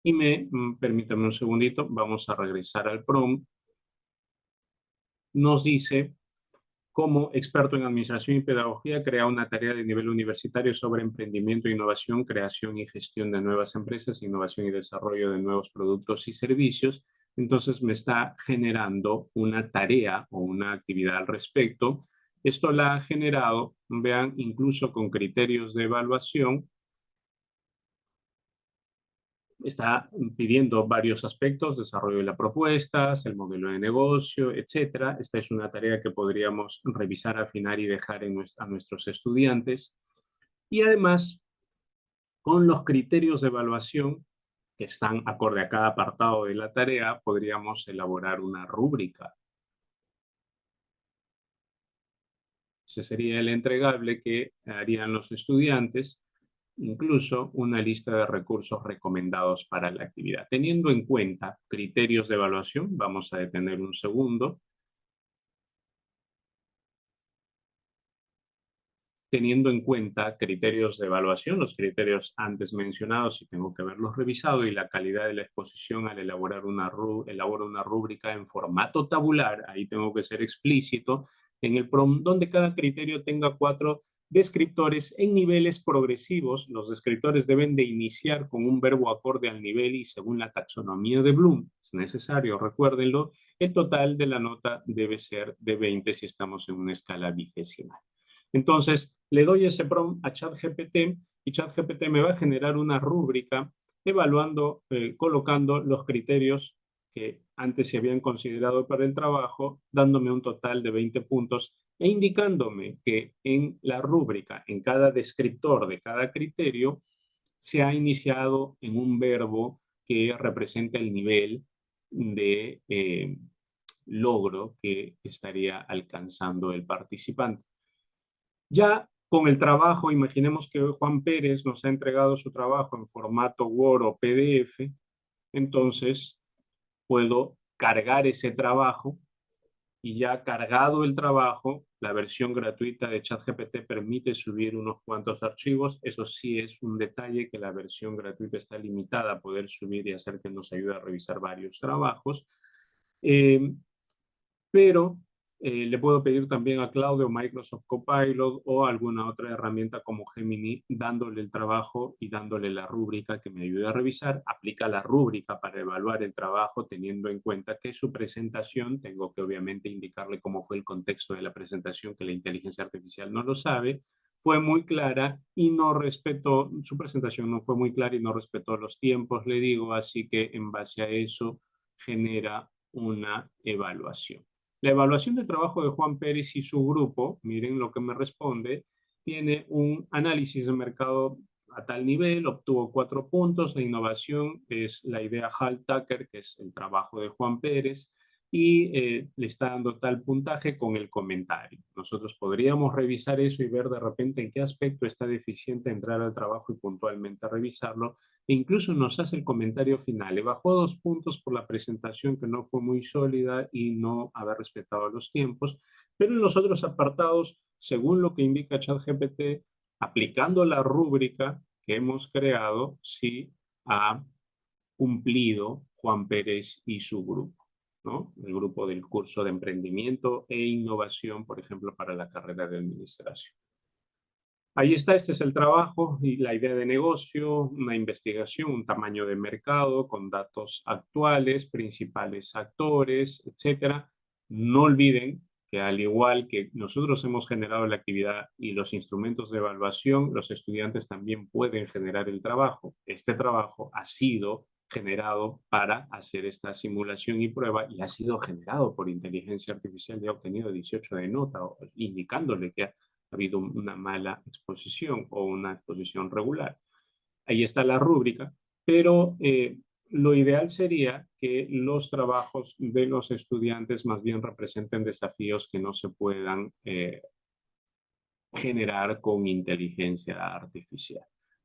y permítame un segundito, vamos a regresar al prompt. Nos dice: como experto en administración y pedagogía, crea una tarea de nivel universitario sobre emprendimiento, innovación, creación y gestión de nuevas empresas, innovación y desarrollo de nuevos productos y servicios. Entonces me está generando una tarea o una actividad al respecto. Esto la ha generado, vean, incluso con criterios de evaluación. Está pidiendo varios aspectos: desarrollo de las propuestas, el modelo de negocio, etcétera. Esta es una tarea que podríamos revisar, afinar y dejar a nuestros estudiantes. Y además, con los criterios de evaluación que están acorde a cada apartado de la tarea, podríamos elaborar una rúbrica. Ese sería el entregable que harían los estudiantes, incluso una lista de recursos recomendados para la actividad. Teniendo en cuenta criterios de evaluación, vamos a detener un segundo. Teniendo en cuenta criterios de evaluación, los criterios antes mencionados, y tengo que haberlos revisado, y la calidad de la exposición al elaboro una rúbrica en formato tabular, ahí tengo que ser explícito, en el prompt, donde cada criterio tenga 4 descriptores en niveles progresivos. Los descriptores deben de iniciar con un verbo acorde al nivel y según la taxonomía de Bloom. Es necesario, recuérdenlo. El total de la nota debe ser de 20 si estamos en una escala vigesimal. Entonces, le doy ese prompt a ChatGPT y ChatGPT me va a generar una rúbrica evaluando, colocando los criterios que antes se habían considerado para el trabajo, dándome un total de 20 puntos e indicándome que en la rúbrica, en cada descriptor de cada criterio, se ha iniciado en un verbo que representa el nivel de logro que estaría alcanzando el participante. Ya con el trabajo, imaginemos que Juan Pérez nos ha entregado su trabajo en formato Word o PDF, entonces puedo cargar ese trabajo y ya cargado el trabajo, la versión gratuita de ChatGPT permite subir unos cuantos archivos. Eso sí es un detalle, que la versión gratuita está limitada a poder subir y hacer que nos ayude a revisar varios trabajos. Pero le puedo pedir también a Claudio, Microsoft Copilot o alguna otra herramienta como Gemini, dándole el trabajo y dándole la rúbrica que me ayude a revisar. Aplica la rúbrica para evaluar el trabajo, teniendo en cuenta que su presentación, tengo que obviamente indicarle cómo fue el contexto de la presentación, que la inteligencia artificial no lo sabe, fue muy clara y no respetó, su presentación no fue muy clara y no respetó los tiempos, le digo, así que en base a eso genera una evaluación. La evaluación del trabajo de Juan Pérez y su grupo, miren lo que me responde, tiene un análisis de mercado a tal nivel, obtuvo 4 puntos, la innovación es la idea Hall-Tucker, que es el trabajo de Juan Pérez, y le está dando tal puntaje con el comentario. Nosotros podríamos revisar eso y ver de repente en qué aspecto está deficiente, entrar al trabajo y puntualmente revisarlo, e incluso nos hace el comentario final. Le bajó 2 puntos por la presentación, que no fue muy sólida y no haber respetado los tiempos, pero en los otros apartados, según lo que indica ChatGPT, aplicando la rúbrica que hemos creado, sí ha cumplido Juan Pérez y su grupo, ¿no? El grupo del curso de emprendimiento e innovación, por ejemplo, para la carrera de administración. Ahí está, este es el trabajo y la idea de negocio, una investigación, un tamaño de mercado con datos actuales, principales actores, etcétera. No olviden que al igual que nosotros hemos generado la actividad y los instrumentos de evaluación, los estudiantes también pueden generar el trabajo. Este trabajo ha sido generado para hacer esta simulación y prueba y ha sido generado por inteligencia artificial y ha obtenido 18 de nota, indicándole que ha habido una mala exposición o una exposición regular. Ahí está la rúbrica, pero lo ideal sería que los trabajos de los estudiantes más bien representen desafíos que no se puedan generar con inteligencia artificial,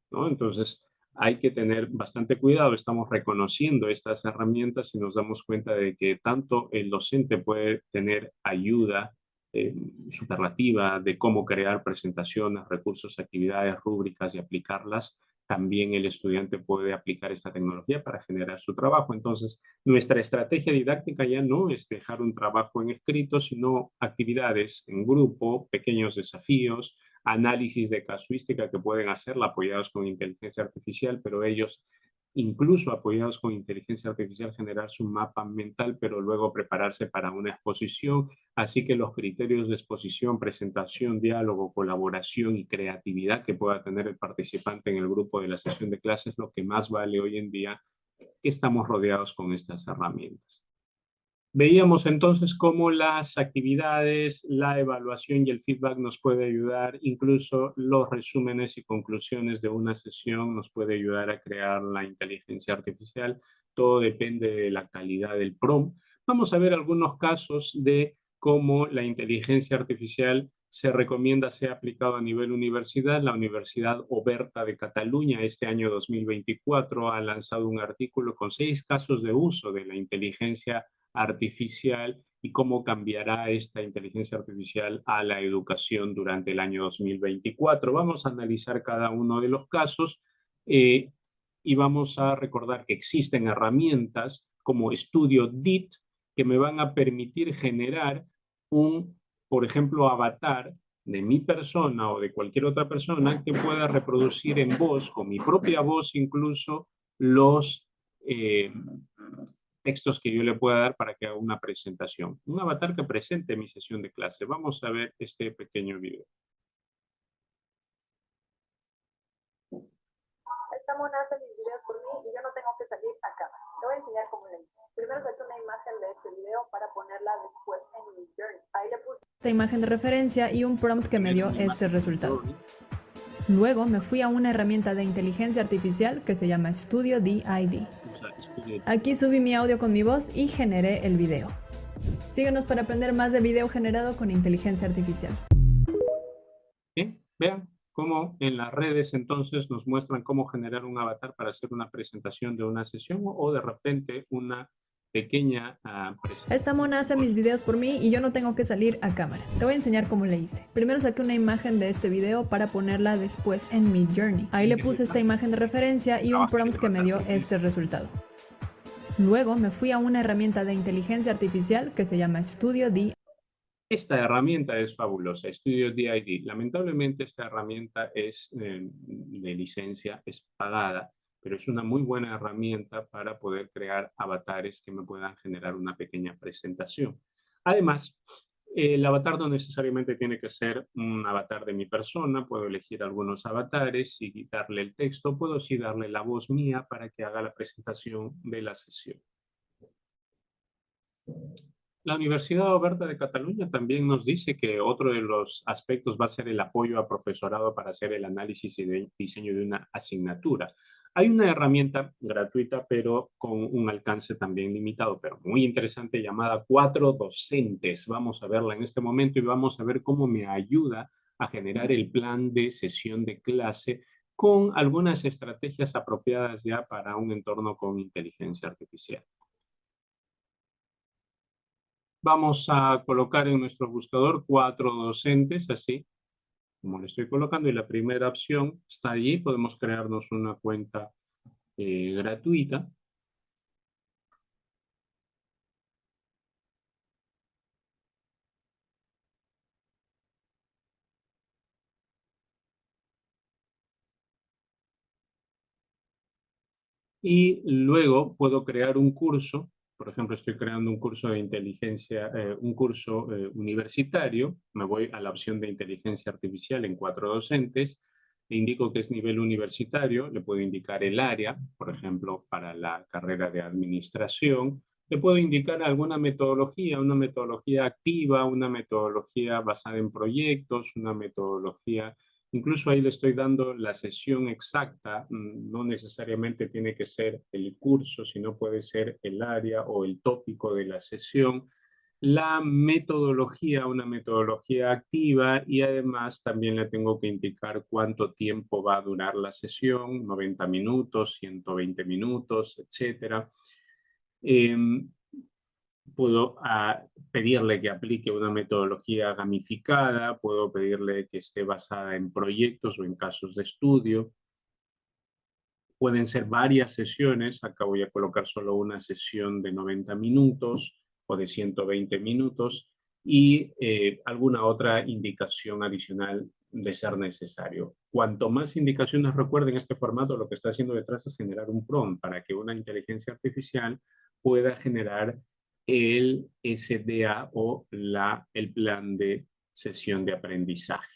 ¿no? Entonces, hay que tener bastante cuidado. Estamos reconociendo estas herramientas y nos damos cuenta de que tanto el docente puede tener ayuda eh, superlativa de cómo crear presentaciones, recursos, actividades, rúbricas y aplicarlas. También el estudiante puede aplicar esta tecnología para generar su trabajo. Entonces, nuestra estrategia didáctica ya no es dejar un trabajo en escrito, sino actividades en grupo, pequeños desafíos, análisis de casuística que pueden hacerla apoyados con inteligencia artificial, pero ellos, incluso apoyados con inteligencia artificial, generar su mapa mental, pero luego prepararse para una exposición. Así que los criterios de exposición, presentación, diálogo, colaboración y creatividad que pueda tener el participante en el grupo de la sesión de clases es lo que más vale hoy en día, que estamos rodeados con estas herramientas. Veíamos entonces cómo las actividades, la evaluación y el feedback nos puede ayudar, incluso los resúmenes y conclusiones de una sesión nos puede ayudar a crear la inteligencia artificial. Todo depende de la calidad del prompt. Vamos a ver algunos casos de cómo la inteligencia artificial se recomienda sea aplicado a nivel universidad. La Universidad Oberta de Cataluña este año 2024 ha lanzado un artículo con 6 casos de uso de la inteligencia artificial y cómo cambiará esta inteligencia artificial a la educación durante el año 2024. Vamos a analizar cada uno de los casos y vamos a recordar que existen herramientas como Studio DIT que me van a permitir generar por ejemplo, avatar de mi persona o de cualquier otra persona que pueda reproducir en voz, con mi propia voz incluso, los textos que yo le pueda dar para que haga una presentación. Un avatar que presente mi sesión de clase. Vamos a ver este pequeño video. Esta mona hace mis videos por mí y yo no tengo que salir a cámara. Te voy a enseñar cómo le hice. Primero saqué una imagen de este video para ponerla después en mi journey. Ahí le puse esta imagen de referencia y un prompt que me dio este resultado. Luego me fui a una herramienta de inteligencia artificial que se llama Studio DID. Aquí subí mi audio con mi voz y generé el video. Síguenos para aprender más de video generado con inteligencia artificial. Bien, vean cómo en las redes entonces nos muestran cómo generar un avatar para hacer una presentación de una sesión o de repente una pequeña presentación. Esta mona hace mis videos por mí y yo no tengo que salir a cámara. Te voy a enseñar cómo le hice. Primero saqué una imagen de este video para ponerla después en mi journey. Ahí le puse esta imagen de referencia y un prompt que me dio este resultado. Luego me fui a una herramienta de inteligencia artificial que se llama Studio DID. Esta herramienta es fabulosa, Studio DID. Lamentablemente esta herramienta es de licencia, es pagada, pero es una muy buena herramienta para poder crear avatares que me puedan generar una pequeña presentación. Además, el avatar no necesariamente tiene que ser un avatar de mi persona, puedo elegir algunos avatares y darle el texto, puedo sí darle la voz mía para que haga la presentación de la sesión. La Universidad Oberta de Cataluña también nos dice que otro de los aspectos va a ser el apoyo a profesorado para hacer el análisis y diseño de una asignatura. Hay una herramienta gratuita, pero con un alcance también limitado, pero muy interesante, llamada Cuatro Docentes. Vamos a verla en este momento y vamos a ver cómo me ayuda a generar el plan de sesión de clase con algunas estrategias apropiadas ya para un entorno con inteligencia artificial. Vamos a colocar en nuestro buscador Cuatro Docentes, así como le estoy colocando, y la primera opción está allí. Podemos crearnos una cuenta gratuita. Y luego puedo crear un curso. Por ejemplo, estoy creando un curso de inteligencia, un curso universitario. Me voy a la opción de inteligencia artificial en Cuatro Docentes. Le indico que es nivel universitario, le puedo indicar el área, por ejemplo, para la carrera de administración. Le puedo indicar alguna metodología, una metodología activa, una metodología basada en proyectos, una metodología. Incluso ahí le estoy dando la sesión exacta, no necesariamente tiene que ser el curso, sino puede ser el área o el tópico de la sesión, la metodología, una metodología activa, y además también le tengo que indicar cuánto tiempo va a durar la sesión, 90 minutos, 120 minutos, etcétera. Puedo pedirle que aplique una metodología gamificada, puedo pedirle que esté basada en proyectos o en casos de estudio. Pueden ser varias sesiones, acá voy a colocar solo una sesión de 90 minutos o de 120 minutos y alguna otra indicación adicional de ser necesario. Cuanto más indicaciones recuerden este formato, lo que está haciendo detrás es generar un prompt para que una inteligencia artificial pueda generar el SDA o el plan de sesión de aprendizaje.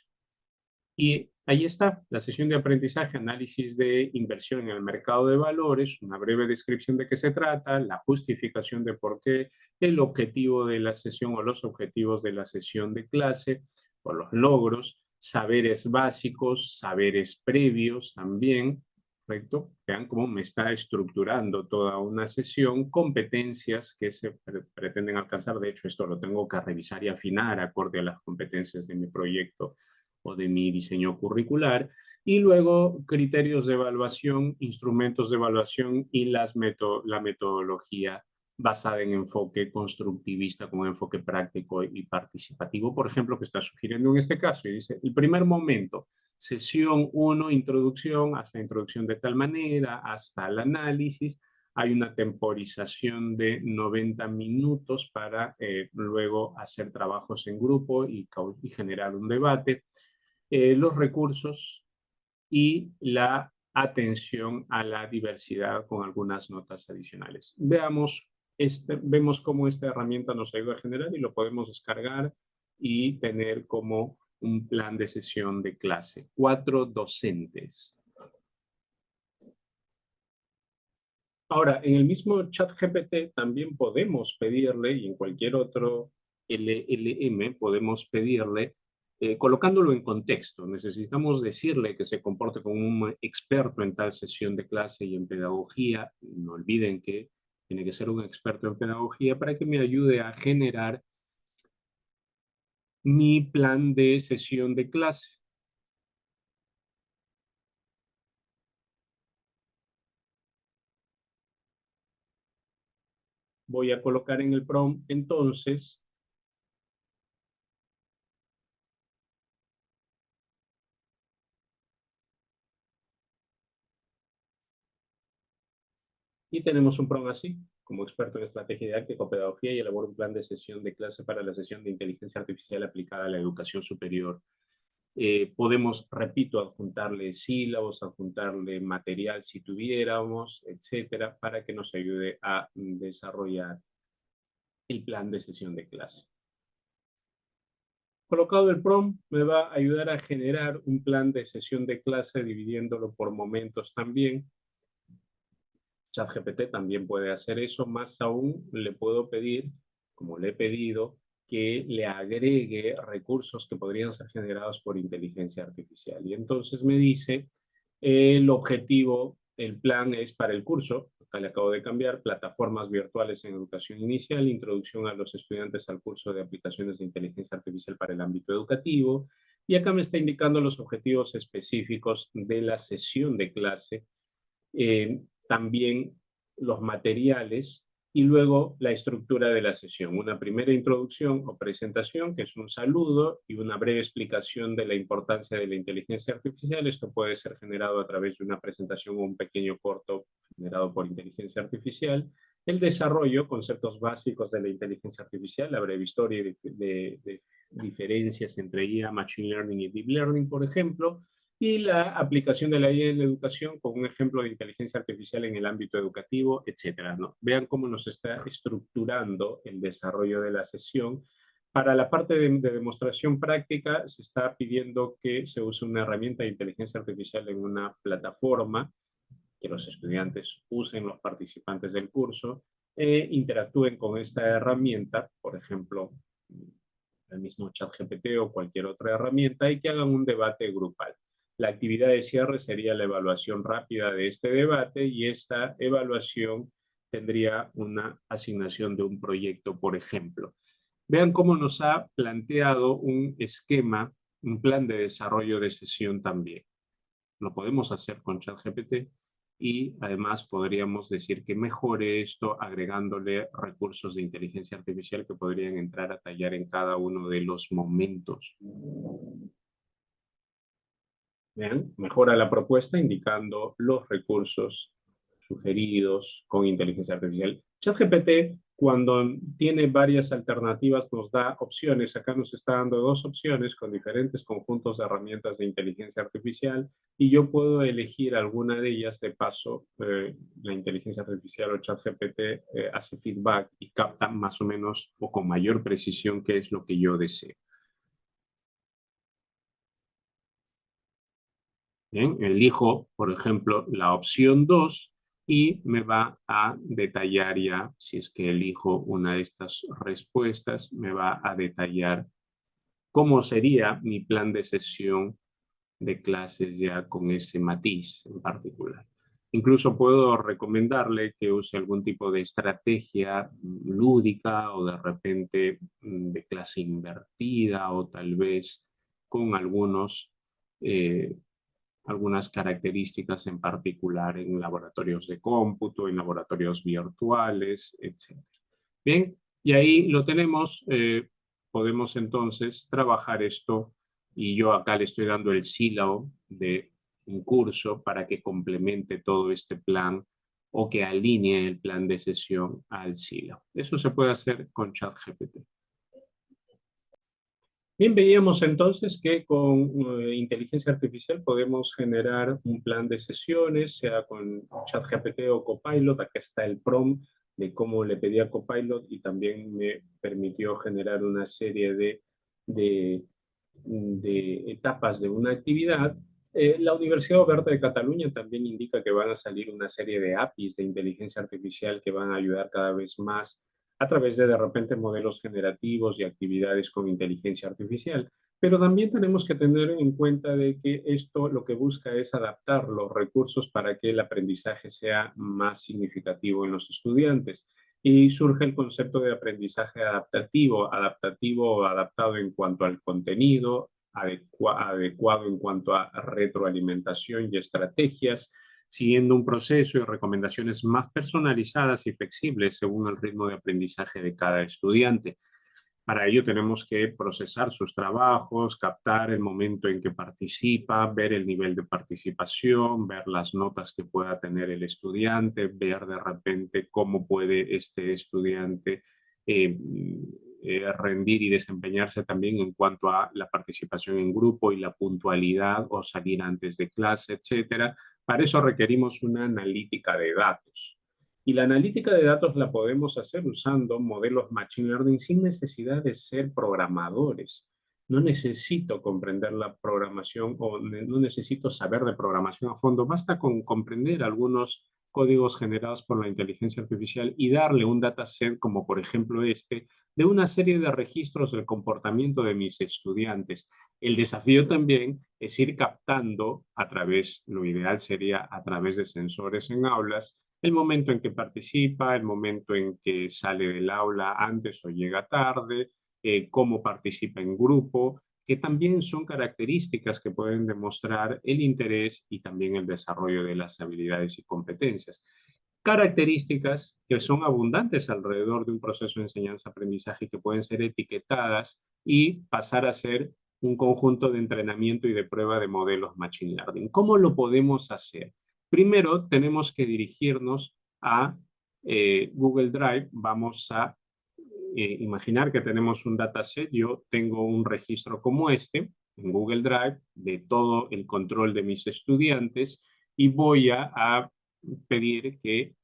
Y ahí está, la sesión de aprendizaje, análisis de inversión en el mercado de valores, una breve descripción de qué se trata, la justificación de por qué, el objetivo de la sesión o los objetivos de la sesión de clase, o los logros, saberes básicos, saberes previos también, ¿correcto? Vean cómo me está estructurando toda una sesión, competencias que se pretenden alcanzar. De hecho, esto lo tengo que revisar y afinar acorde a las competencias de mi proyecto o de mi diseño curricular, y luego criterios de evaluación, instrumentos de evaluación y la metodología basada en enfoque constructivista con enfoque práctico y participativo, por ejemplo, que está sugiriendo en este caso. Y dice, el primer momento, sesión 1, introducción, hasta introducción de tal manera, hasta el análisis. Hay una temporización de 90 minutos para luego hacer trabajos en grupo y generar un debate. Los recursos y la atención a la diversidad con algunas notas adicionales. Vemos cómo esta herramienta nos ayuda a generar y lo podemos descargar y tener como un plan de sesión de clase. 4 docentes. Ahora, en el mismo ChatGPT también podemos pedirle, y en cualquier otro LLM podemos pedirle, colocándolo en contexto. Necesitamos decirle que se comporte como un experto en tal sesión de clase y en pedagogía. No olviden que tiene que ser un experto en pedagogía para que me ayude a generar mi plan de sesión de clase. Voy a colocar en el prompt entonces y tenemos un prompt así: como experto en estrategia didáctica o pedagogía, y elaboro un plan de sesión de clase para la sesión de inteligencia artificial aplicada a la educación superior. Podemos, repito, adjuntarle sílabos, adjuntarle material si tuviéramos, etcétera, para que nos ayude a desarrollar el plan de sesión de clase. Colocado el prompt, me va a ayudar a generar un plan de sesión de clase dividiéndolo por momentos también. ChatGPT también puede hacer eso, más aún le puedo pedir, como le he pedido, que le agregue recursos que podrían ser generados por inteligencia artificial. Y entonces me dice, el objetivo, el plan es para el curso, acá le acabo de cambiar, plataformas virtuales en educación inicial, introducción a los estudiantes al curso de aplicaciones de inteligencia artificial para el ámbito educativo, y acá me está indicando los objetivos específicos de la sesión de clase, también los materiales y luego la estructura de la sesión. Una primera introducción o presentación, que es un saludo y una breve explicación de la importancia de la inteligencia artificial. Esto puede ser generado a través de una presentación o un pequeño corto generado por inteligencia artificial. El desarrollo, conceptos básicos de la inteligencia artificial, la breve historia de diferencias entre IA, Machine Learning y Deep Learning, por ejemplo, y la aplicación de la IA en la educación con un ejemplo de inteligencia artificial en el ámbito educativo, etcétera, ¿no? Vean cómo nos está estructurando el desarrollo de la sesión Para la parte de demostración práctica, se está pidiendo que se use una herramienta de inteligencia artificial en una plataforma, que los estudiantes usen, los participantes del curso, interactúen con esta herramienta, por ejemplo, el mismo ChatGPT o cualquier otra herramienta, y que hagan un debate grupal. La actividad de cierre sería la evaluación rápida de este debate, y esta evaluación tendría una asignación de un proyecto, por ejemplo. Vean cómo nos ha planteado un esquema, un plan de desarrollo de sesión también. Lo podemos hacer con ChatGPT, y además podríamos decir que mejore esto agregándole recursos de inteligencia artificial que podrían entrar a tallar en cada uno de los momentos. Vean, mejora la propuesta indicando los recursos sugeridos con inteligencia artificial. ChatGPT, cuando tiene varias alternativas, nos da opciones. Acá nos está dando dos opciones con diferentes conjuntos de herramientas de inteligencia artificial, y yo puedo elegir alguna de ellas. De paso, la inteligencia artificial o ChatGPT hace feedback y capta más o menos o con mayor precisión qué es lo que yo deseo. Bien, elijo, por ejemplo, la opción 2 y me va a detallar ya, si es que elijo una de estas respuestas, me va a detallar cómo sería mi plan de sesión de clases ya con ese matiz en particular. Incluso puedo recomendarle que use algún tipo de estrategia lúdica, o de repente de clase invertida, o tal vez con algunas características en particular en laboratorios de cómputo, en laboratorios virtuales, etc. Bien, y ahí lo tenemos. Podemos entonces trabajar esto, y yo acá le estoy dando el sílabo de un curso para que complemente todo este plan, o que alinee el plan de sesión al sílabo. Eso se puede hacer con ChatGPT. Bien, veíamos entonces que con inteligencia artificial podemos generar un plan de sesiones, sea con ChatGPT o Copilot. Acá está el prompt de cómo le pedí a Copilot, y también me permitió generar una serie de etapas de una actividad. La Universidad Oberta de Cataluña también indica que van a salir una serie de APIs de inteligencia artificial que van a ayudar cada vez más a través de repente modelos generativos y actividades con inteligencia artificial. Pero también tenemos que tener en cuenta de que esto lo que busca es adaptar los recursos para que el aprendizaje sea más significativo en los estudiantes. Y surge el concepto de aprendizaje adaptativo, adaptativo o adaptado en cuanto al contenido, adecuado en cuanto a retroalimentación y estrategias, siguiendo un proceso y recomendaciones más personalizadas y flexibles según el ritmo de aprendizaje de cada estudiante. Para ello tenemos que procesar sus trabajos, captar el momento en que participa, ver el nivel de participación, ver las notas que pueda tener el estudiante, ver de repente cómo puede este estudiante rendir y desempeñarse también en cuanto a la participación en grupo y la puntualidad, o salir antes de clase, etcétera. Para eso requerimos una analítica de datos. Y la analítica de datos la podemos hacer usando modelos Machine Learning sin necesidad de ser programadores. No necesito comprender la programación, o no necesito saber de programación a fondo. Basta con comprender algunos códigos generados por la inteligencia artificial y darle un dataset, como por ejemplo este, de una serie de registros del comportamiento de mis estudiantes. El desafío también es ir captando lo ideal sería a través de sensores en aulas, el momento en que participa, el momento en que sale del aula antes o llega tarde, cómo participa en grupo, que también son características que pueden demostrar el interés y también el desarrollo de las habilidades y competencias. Características que son abundantes alrededor de un proceso de enseñanza-aprendizaje, que pueden ser etiquetadas y pasar a ser un conjunto de entrenamiento y de prueba de modelos Machine Learning. ¿Cómo lo podemos hacer? Primero, tenemos que dirigirnos a Google Drive. Vamos a imaginar que tenemos un dataset. Yo tengo un registro como este en Google Drive de todo el control de mis estudiantes, y voy a pedir que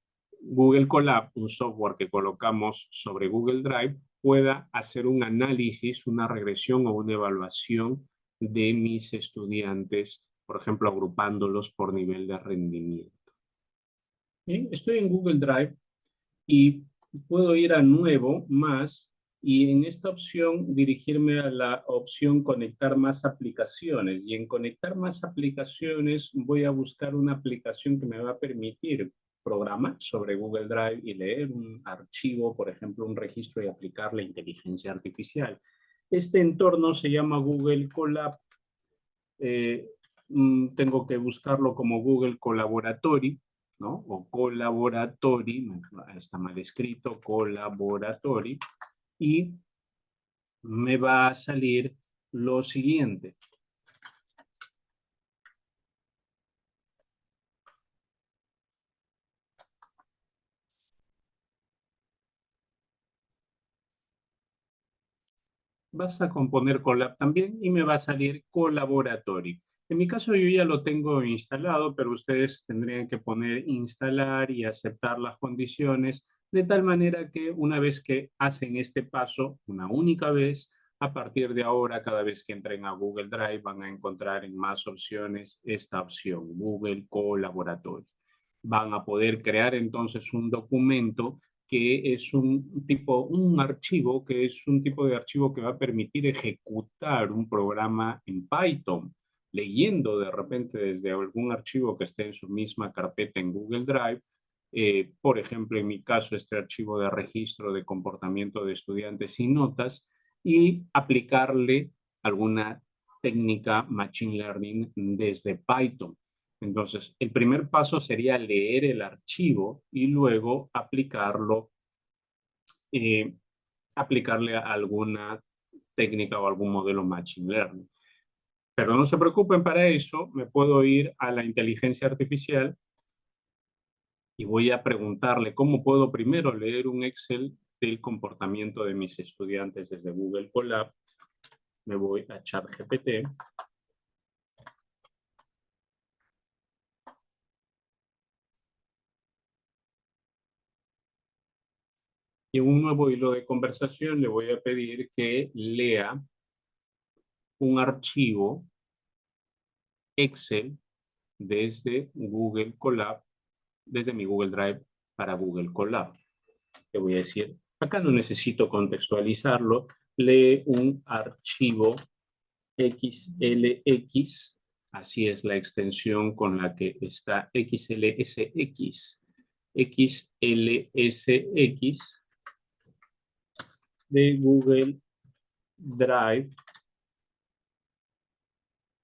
Google Colab, un software que colocamos sobre Google Drive, pueda hacer un análisis, una regresión o una evaluación de mis estudiantes, por ejemplo, agrupándolos por nivel de rendimiento. Bien, estoy en Google Drive y puedo ir a Nuevo, Más, y en esta opción dirigirme a la opción Conectar más aplicaciones. Y en Conectar más aplicaciones voy a buscar una aplicación que me va a permitir programar sobre Google Drive y leer un archivo, por ejemplo, un registro y aplicarle inteligencia artificial. Este entorno se llama Google Colab. Tengo que buscarlo como Google Colaboratory, ¿no? O Colaboratory, está mal escrito, Colaboratory, y me va a salir lo siguiente. Vas a componer Colab también y me va a salir Colaboratory. En mi caso yo ya lo tengo instalado, pero ustedes tendrían que poner instalar y aceptar las condiciones, de tal manera que una vez que hacen este paso, una única vez, a partir de ahora, cada vez que entren a Google Drive, van a encontrar en más opciones esta opción, Google Colaboratory. Van a poder crear entonces un documento que es un archivo, que es un tipo de archivo que va a permitir ejecutar un programa en Python, leyendo de repente desde algún archivo que esté en su misma carpeta en Google Drive. Por ejemplo, en mi caso, este archivo de registro de comportamiento de estudiantes y notas, y aplicarle alguna técnica Machine Learning desde Python. Entonces, el primer paso sería leer el archivo y luego aplicarle a alguna técnica o algún modelo Machine Learning. Pero no se preocupen, para eso me puedo ir a la inteligencia artificial y voy a preguntarle cómo puedo primero leer un Excel del comportamiento de mis estudiantes desde Google Colab. Me voy a ChatGPT. Y en un nuevo hilo de conversación le voy a pedir que lea un archivo Excel desde Google Colab, desde mi Google Drive para Google Colab. Le voy a decir, acá no necesito contextualizarlo, lee un archivo XLX, así es la extensión con la que está XLSX, XLSX de Google Drive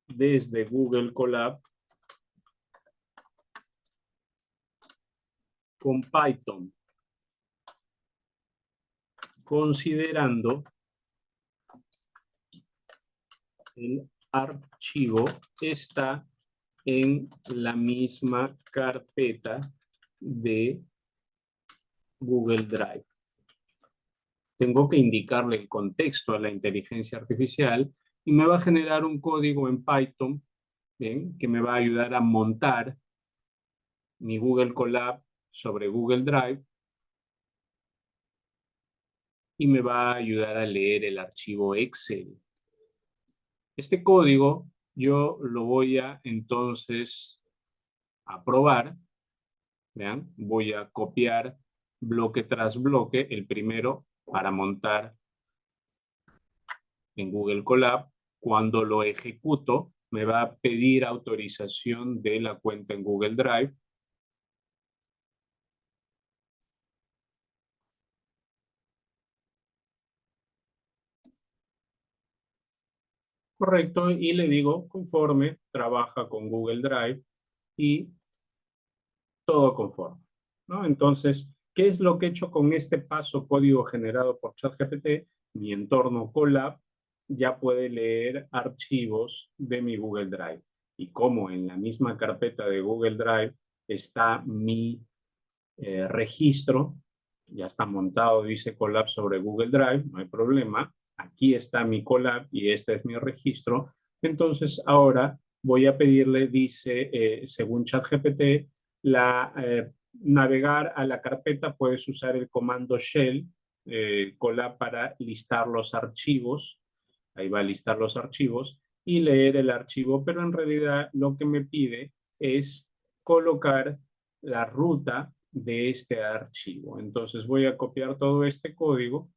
desde Google Colab con Python, considerando el archivo está en la misma carpeta de Google Drive. Tengo que indicarle el contexto a la inteligencia artificial y me va a generar un código en Python, ¿bien?, que me va a ayudar a montar mi Google Colab sobre Google Drive y me va a ayudar a leer el archivo Excel. Este código yo lo voy a entonces a probar. Vean, voy a copiar bloque tras bloque, el primero para montar en Google Colab. Cuando lo ejecuto, me va a pedir autorización de la cuenta en Google Drive. Correcto, y le digo conforme, trabaja con Google Drive y todo conforme, ¿no? Entonces, ¿qué es lo que he hecho con este paso código generado por ChatGPT? Mi entorno Colab ya puede leer archivos de mi Google Drive. Y como en la misma carpeta de Google Drive está mi registro, ya está montado, dice Colab sobre Google Drive, no hay problema. Aquí está mi Colab y este es mi registro. Entonces, ahora voy a pedirle, dice, según ChatGPT, navegar a la carpeta, puedes usar el comando shell Colab para listar los archivos. Ahí va a listar los archivos y leer el archivo, pero en realidad lo que me pide es colocar la ruta de este archivo. Entonces voy a copiar todo este código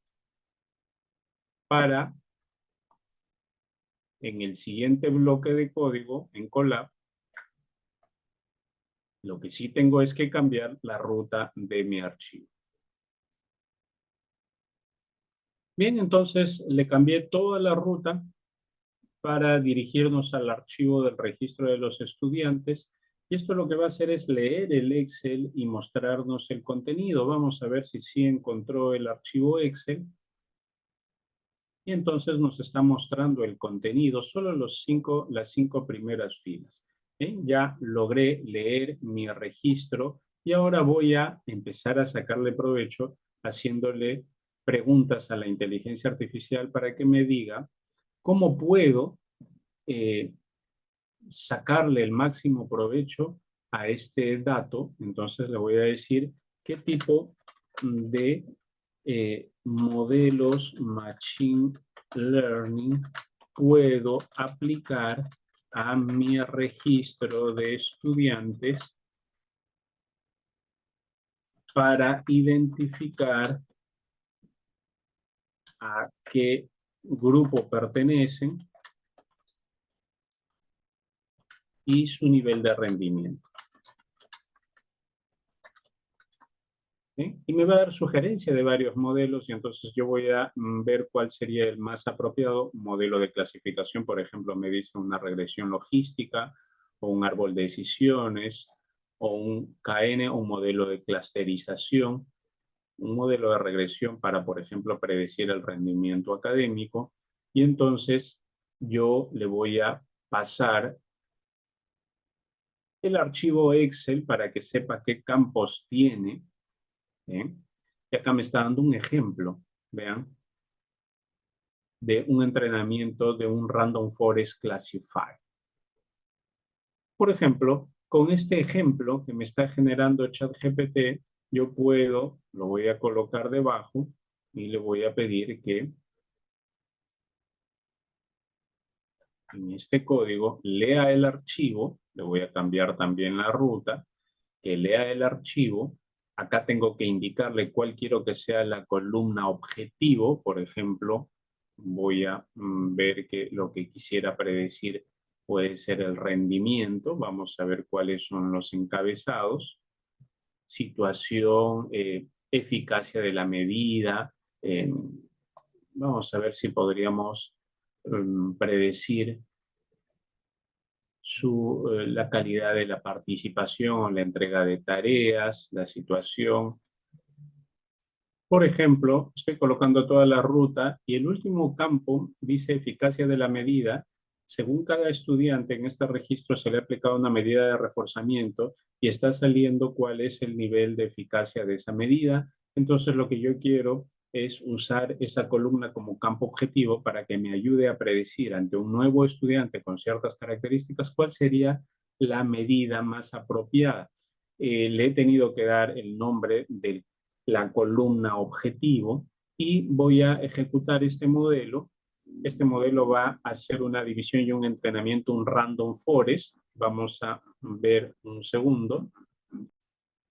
para en el siguiente bloque de código en Colab. Lo que sí tengo es que cambiar la ruta de mi archivo. Bien, entonces le cambié toda la ruta para dirigirnos al archivo del registro de los estudiantes. Y esto lo que va a hacer es leer el Excel y mostrarnos el contenido. Vamos a ver si sí encontró el archivo Excel. Y entonces nos está mostrando el contenido, solo las 5 primeras filas. Ya logré leer mi registro y ahora voy a empezar a sacarle provecho haciéndole preguntas a la inteligencia artificial para que me diga cómo puedo sacarle el máximo provecho a este dato. Entonces le voy a decir qué tipo de modelos Machine Learning puedo aplicar a mi registro de estudiantes para identificar a qué grupo pertenecen y su nivel de rendimiento. ¿Sí? Y me va a dar sugerencia de varios modelos y entonces yo voy a ver cuál sería el más apropiado modelo de clasificación. Por ejemplo, me dice una regresión logística o un árbol de decisiones o un KN, un modelo de clusterización, un modelo de regresión para, por ejemplo, predecir el rendimiento académico. Y entonces yo le voy a pasar el archivo Excel para que sepa qué campos tiene. Y acá me está dando un ejemplo, vean, de un entrenamiento de un Random Forest Classifier. Por ejemplo, con este ejemplo que me está generando ChatGPT, yo puedo, lo voy a colocar debajo y le voy a pedir que en este código lea el archivo, le voy a cambiar también la ruta, que lea el archivo. Acá tengo que indicarle cuál quiero que sea la columna objetivo. Por ejemplo, voy a ver que lo que quisiera predecir puede ser el rendimiento. Vamos a ver cuáles son los encabezados. Situación, eficacia de la medida. Vamos a ver si podríamos predecir la calidad de la participación, la entrega de tareas, la situación. Por ejemplo, estoy colocando toda la ruta y el último campo dice eficacia de la medida. Según cada estudiante en este registro se le ha aplicado una medida de reforzamiento y está saliendo cuál es el nivel de eficacia de esa medida. Entonces lo que yo quiero es usar esa columna como campo objetivo para que me ayude a predecir ante un nuevo estudiante con ciertas características cuál sería la medida más apropiada. Le he tenido que dar el nombre de la columna objetivo y voy a ejecutar este modelo. Este modelo va a hacer una división y un entrenamiento, un random forest. Vamos a ver un segundo.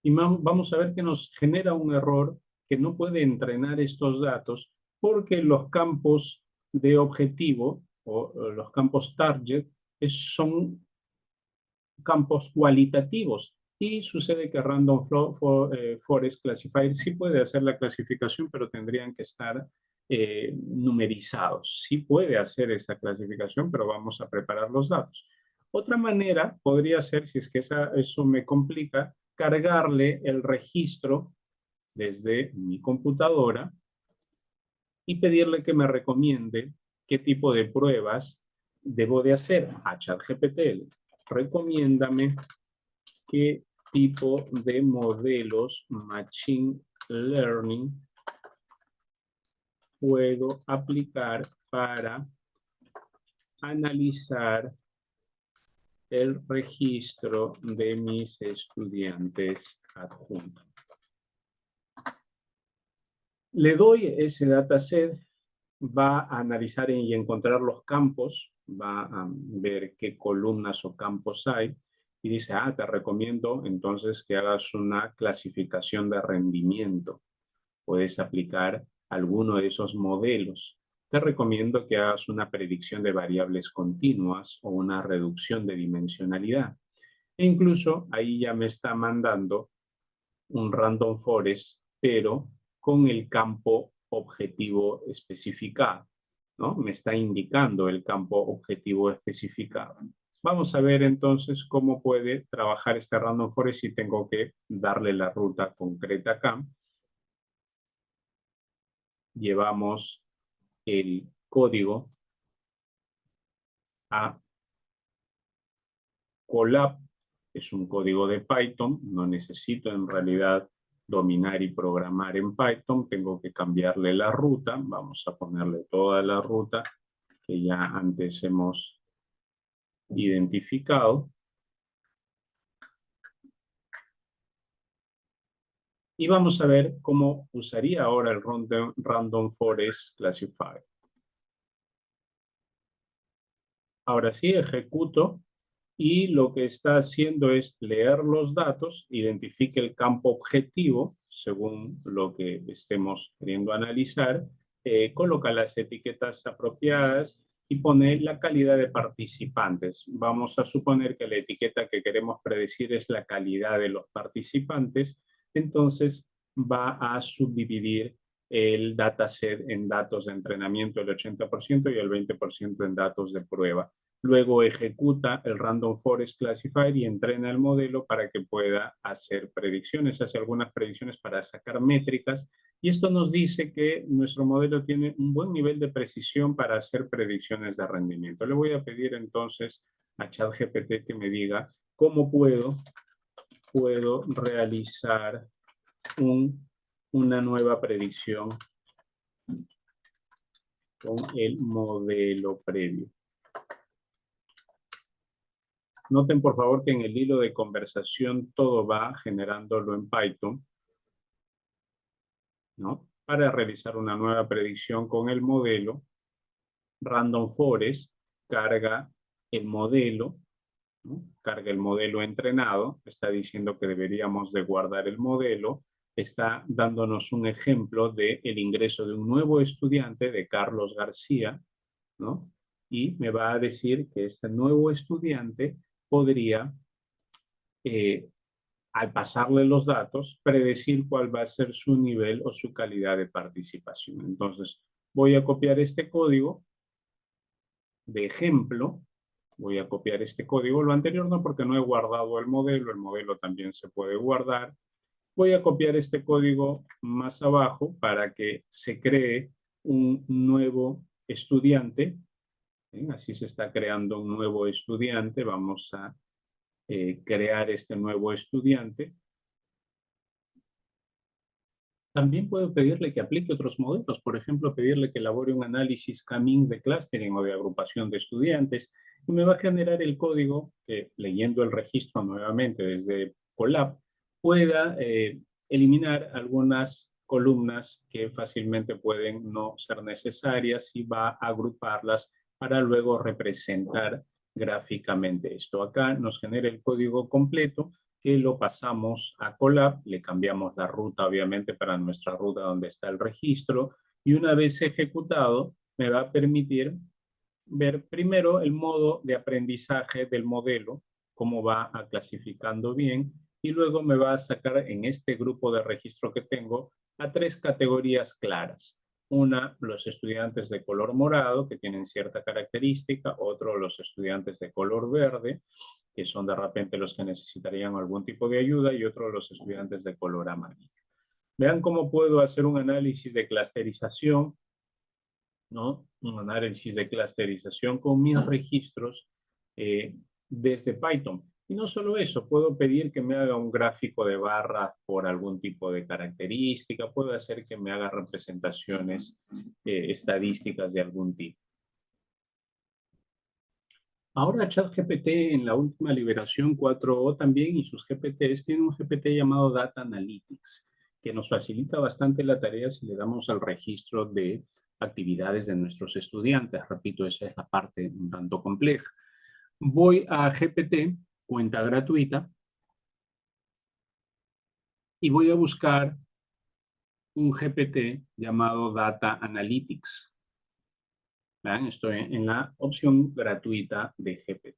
Y vamos a ver que nos genera un error que no puede entrenar estos datos porque los campos de objetivo o los campos target son campos cualitativos y sucede que Random Forest Classifier sí puede hacer la clasificación, pero tendrían que estar numerizados. Sí puede hacer esa clasificación, pero vamos a preparar los datos. Otra manera podría ser, si es que eso me complica, cargarle el registro desde mi computadora y pedirle que me recomiende qué tipo de pruebas debo de hacer a ChatGPT. Recomiéndame qué tipo de modelos Machine Learning puedo aplicar para analizar el registro de mis estudiantes adjuntos. Le doy ese dataset, va a analizar y encontrar los campos, va a ver qué columnas o campos hay y dice, te recomiendo entonces que hagas una clasificación de rendimiento. Puedes aplicar alguno de esos modelos. Te recomiendo que hagas una predicción de variables continuas o una reducción de dimensionalidad. E incluso ahí ya me está mandando un random forest, pero con el campo objetivo especificado, ¿no? Me está indicando el campo objetivo especificado. Vamos a ver entonces cómo puede trabajar este random forest si tengo que darle la ruta concreta acá. Llevamos el código a Colab, es un código de Python, no necesito en realidad dominar y programar en Python, tengo que cambiarle la ruta, vamos a ponerle toda la ruta que ya antes hemos identificado. Y vamos a ver cómo usaría ahora el Random Forest Classifier. Ahora sí, ejecuto y lo que está haciendo es leer los datos, identifique el campo objetivo según lo que estemos queriendo analizar, coloca las etiquetas apropiadas y pone la calidad de participantes. Vamos a suponer que la etiqueta que queremos predecir es la calidad de los participantes, entonces va a subdividir el dataset en datos de entrenamiento el 80% y el 20% en datos de prueba. Luego ejecuta el Random Forest Classifier y entrena el modelo para que pueda hacer predicciones, hace algunas predicciones para sacar métricas y esto nos dice que nuestro modelo tiene un buen nivel de precisión para hacer predicciones de rendimiento. Le voy a pedir entonces a ChatGPT que me diga cómo puedo realizar una nueva predicción con el modelo previo. Noten por favor que en el hilo de conversación todo va generándolo en Python, ¿no? Para realizar una nueva predicción con el modelo, Random Forest carga el modelo, ¿no? Carga el modelo entrenado, está diciendo que deberíamos de guardar el modelo, está dándonos un ejemplo de el ingreso de un nuevo estudiante, de Carlos García, ¿no? Y me va a decir que este nuevo estudiante podría, al pasarle los datos, predecir cuál va a ser su nivel o su calidad de participación. Entonces, voy a copiar este código de ejemplo. Voy a copiar este código. Lo anterior no, porque no he guardado el modelo también se puede guardar. Voy a copiar este código más abajo para que se cree un nuevo estudiante. ¿Bien? Así se está creando un nuevo estudiante. Vamos a crear este nuevo estudiante. También puedo pedirle que aplique otros modelos, por ejemplo, pedirle que elabore un análisis K-means de clustering o de agrupación de estudiantes, y me va a generar el código que, leyendo el registro nuevamente desde Colab, pueda eliminar algunas columnas que fácilmente pueden no ser necesarias y va a agruparlas para luego representar gráficamente esto. Acá nos genera el código completo que lo pasamos a Colab, le cambiamos la ruta obviamente para nuestra ruta donde está el registro y una vez ejecutado me va a permitir ver primero el modo de aprendizaje del modelo, cómo va clasificando bien y luego me va a sacar en este grupo de registro que tengo a 3 categorías claras. Una, los estudiantes de color morado, que tienen cierta característica. Otro, los estudiantes de color verde, que son de repente los que necesitarían algún tipo de ayuda. Y otro, los estudiantes de color amarillo. Vean cómo puedo hacer un análisis de clusterización, ¿no? Un análisis de clusterización con mis registros desde Python. Y no solo eso, puedo pedir que me haga un gráfico de barras por algún tipo de característica, puedo hacer que me haga representaciones estadísticas de algún tipo. Ahora ChatGPT en la última liberación 4.0 también y sus GPTs tienen un GPT llamado Data Analytics. que nos facilita bastante la tarea si le damos al registro de actividades de nuestros estudiantes. Repito, esa es la parte un tanto compleja. Voy a GPT, cuenta gratuita, y voy a buscar un GPT llamado Data Analytics. ¿Vean? Estoy en la opción gratuita de GPT.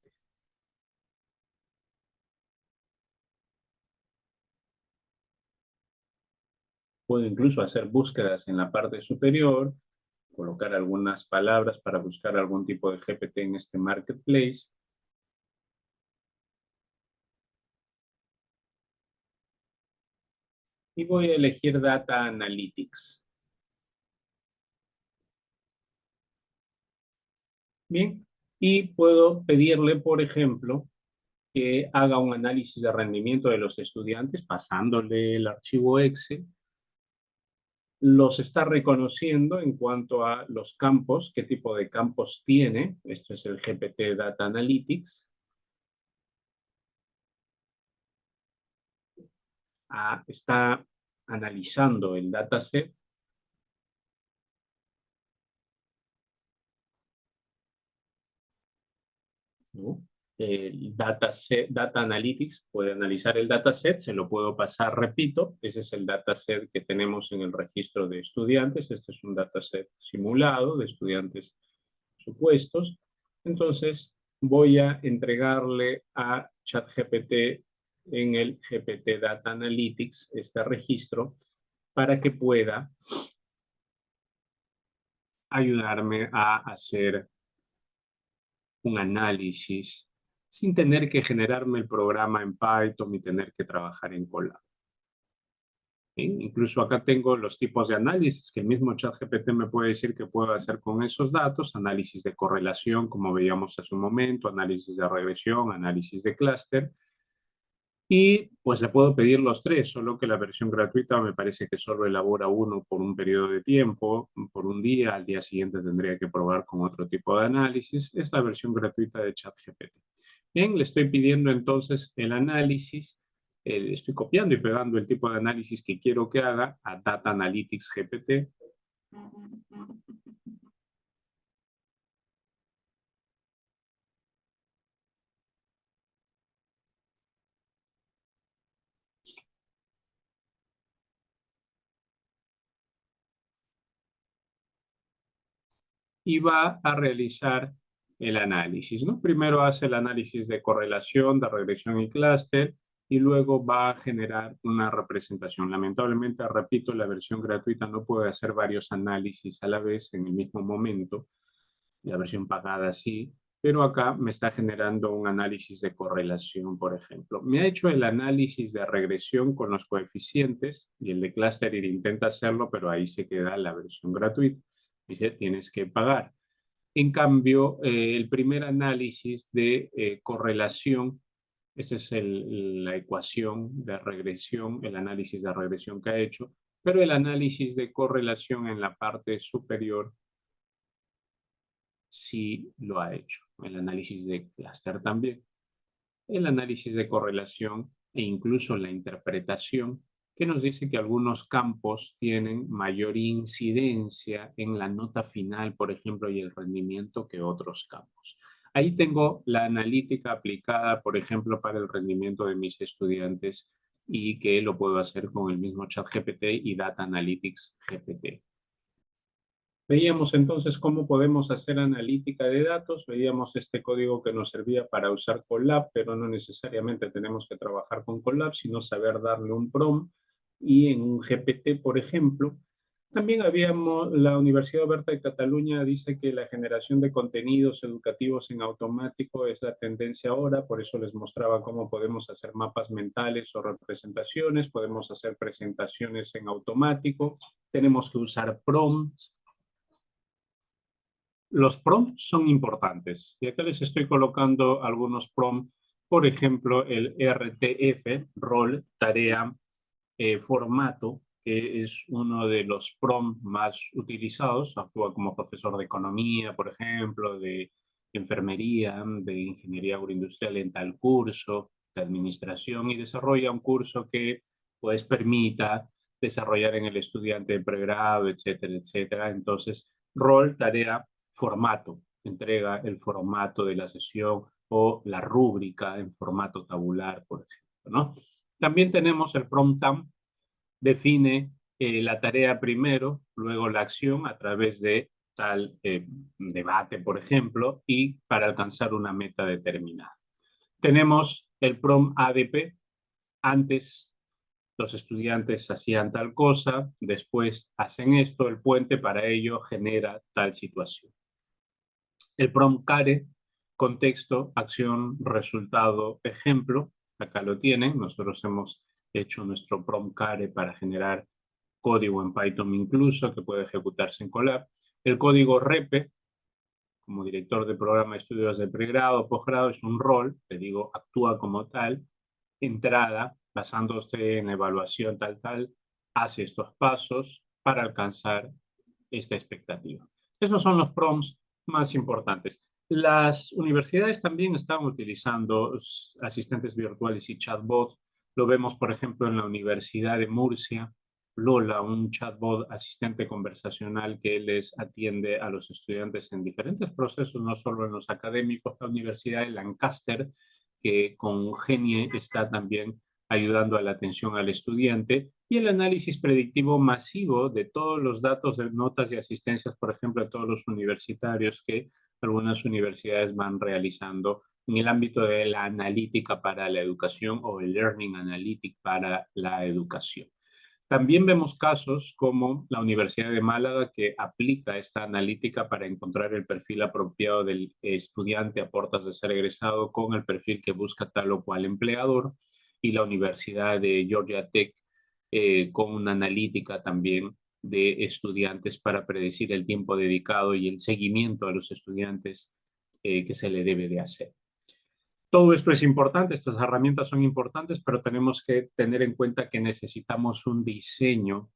Puedo incluso hacer búsquedas en la parte superior, colocar algunas palabras para buscar algún tipo de GPT en este marketplace. Y voy a elegir Data Analytics. Bien, y puedo pedirle, por ejemplo, que haga un análisis de rendimiento de los estudiantes pasándole el archivo Excel. Los está reconociendo en cuanto a los campos, qué tipo de campos tiene. Esto es el GPT Data Analytics. Está analizando el dataset. ¿No? El Data Analytics puede analizar el dataset, se lo puedo pasar, repito, ese es el dataset que tenemos en el registro de estudiantes, este es un dataset simulado de estudiantes supuestos. Entonces voy a entregarle a ChatGPT en el GPT Data Analytics este registro para que pueda ayudarme a hacer un análisis sin tener que generarme el programa en Python y tener que trabajar en Colab. Incluso acá tengo los tipos de análisis que el mismo ChatGPT me puede decir que puedo hacer con esos datos: análisis de correlación, como veíamos hace un momento, análisis de regresión, análisis de clúster. Y pues le puedo pedir los tres, solo que la versión gratuita me parece que solo elabora uno por un periodo de tiempo, por un día. Al día siguiente tendría que probar con otro tipo de análisis. Es la versión gratuita de ChatGPT. Bien, le estoy pidiendo entonces el análisis. Estoy copiando y pegando el tipo de análisis que quiero que haga a Data Analytics GPT. Y va a realizar el análisis, ¿no? Primero hace el análisis de correlación, de regresión y clúster, y luego va a generar una representación. Lamentablemente, repito, la versión gratuita no puede hacer varios análisis a la vez en el mismo momento. La versión pagada sí, pero acá me está generando un análisis de correlación, por ejemplo. Me ha hecho el análisis de regresión con los coeficientes y el de clúster intenta hacerlo, pero ahí se queda la versión gratuita. Dice, tienes que pagar. En cambio, el primer análisis de correlación, esa es la ecuación de regresión, el análisis de regresión que ha hecho, pero el análisis de correlación en la parte superior sí lo ha hecho. El análisis de clúster también. El análisis de correlación e incluso la interpretación, que nos dice que algunos campos tienen mayor incidencia en la nota final, por ejemplo, y el rendimiento que otros campos. Ahí tengo la analítica aplicada, por ejemplo, para el rendimiento de mis estudiantes y que lo puedo hacer con el mismo ChatGPT y Data Analytics GPT. Veíamos entonces cómo podemos hacer analítica de datos, veíamos este código que nos servía para usar Colab, pero no necesariamente tenemos que trabajar con Colab, sino saber darle un prompt. Y en un GPT, por ejemplo, también habíamos, la Universidad Oberta de Cataluña dice que la generación de contenidos educativos en automático es la tendencia ahora, por eso les mostraba cómo podemos hacer mapas mentales o representaciones, podemos hacer presentaciones en automático, tenemos que usar prompts. Los prompts son importantes. Y acá les estoy colocando algunos prompts. Por ejemplo, el RTF, rol, tarea, formato, que es uno de los prompts más utilizados. Actúa como profesor de economía, por ejemplo, de enfermería, de ingeniería agroindustrial en tal curso, de administración, y desarrolla un curso que pues permita desarrollar en el estudiante de pregrado, etcétera, etcétera. Entonces, rol, tarea, formato. Entrega el formato de la sesión o la rúbrica en formato tabular, por ejemplo, ¿no? También tenemos el prompt time. Define la tarea primero, luego la acción a través de tal debate, por ejemplo, y para alcanzar una meta determinada. Tenemos el prompt ADP. Antes los estudiantes hacían tal cosa, después hacen esto, el puente para ello genera tal situación. El prompt CARE, contexto, acción, resultado, ejemplo. Acá lo tienen. Nosotros hemos hecho nuestro prompt CARE para generar código en Python incluso, que puede ejecutarse en Colab. El código REPE, como director de programa de estudios de pregrado, posgrado, es un rol, le digo, actúa como tal. Entrada, basándose en evaluación tal, hace estos pasos para alcanzar esta expectativa. Esos son los prompts más importantes. Las universidades también están utilizando asistentes virtuales y chatbots. Lo vemos, por ejemplo, en la Universidad de Murcia, Lola, un chatbot asistente conversacional que les atiende a los estudiantes en diferentes procesos, no solo en los académicos. La Universidad de Lancaster, que con Genie está también ayudando a la atención al estudiante, y el análisis predictivo masivo de todos los datos de notas y asistencias, por ejemplo, de todos los universitarios que algunas universidades van realizando en el ámbito de la analítica para la educación o el Learning Analytics para la educación. También vemos casos como la Universidad de Málaga, que aplica esta analítica para encontrar el perfil apropiado del estudiante a puertas de ser egresado con el perfil que busca tal o cual empleador, y la Universidad de Georgia Tech con una analítica también de estudiantes para predecir el tiempo dedicado y el seguimiento a los estudiantes que se le debe de hacer. Todo esto es importante, estas herramientas son importantes, pero tenemos que tener en cuenta que necesitamos un diseño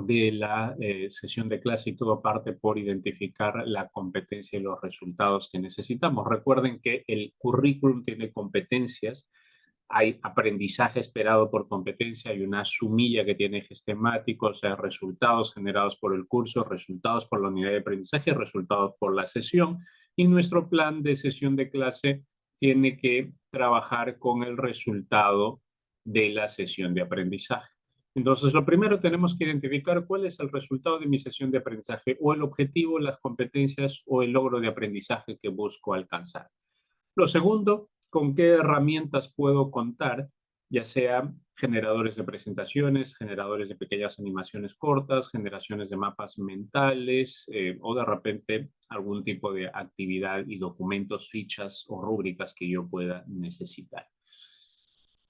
de la sesión de clase, y todo parte por identificar la competencia y los resultados que necesitamos. Recuerden que el currículum tiene competencias, hay aprendizaje esperado por competencia, hay una sumilla que tiene ejes temáticos, o sea, resultados generados por el curso, resultados por la unidad de aprendizaje, resultados por la sesión, y nuestro plan de sesión de clase tiene que trabajar con el resultado de la sesión de aprendizaje. Entonces, lo primero tenemos que identificar cuál es el resultado de mi sesión de aprendizaje, o el objetivo, las competencias o el logro de aprendizaje que busco alcanzar. Lo segundo, con qué herramientas puedo contar, ya sea generadores de presentaciones, generadores de pequeñas animaciones cortas, generaciones de mapas mentales o de repente algún tipo de actividad y documentos, fichas o rúbricas que yo pueda necesitar.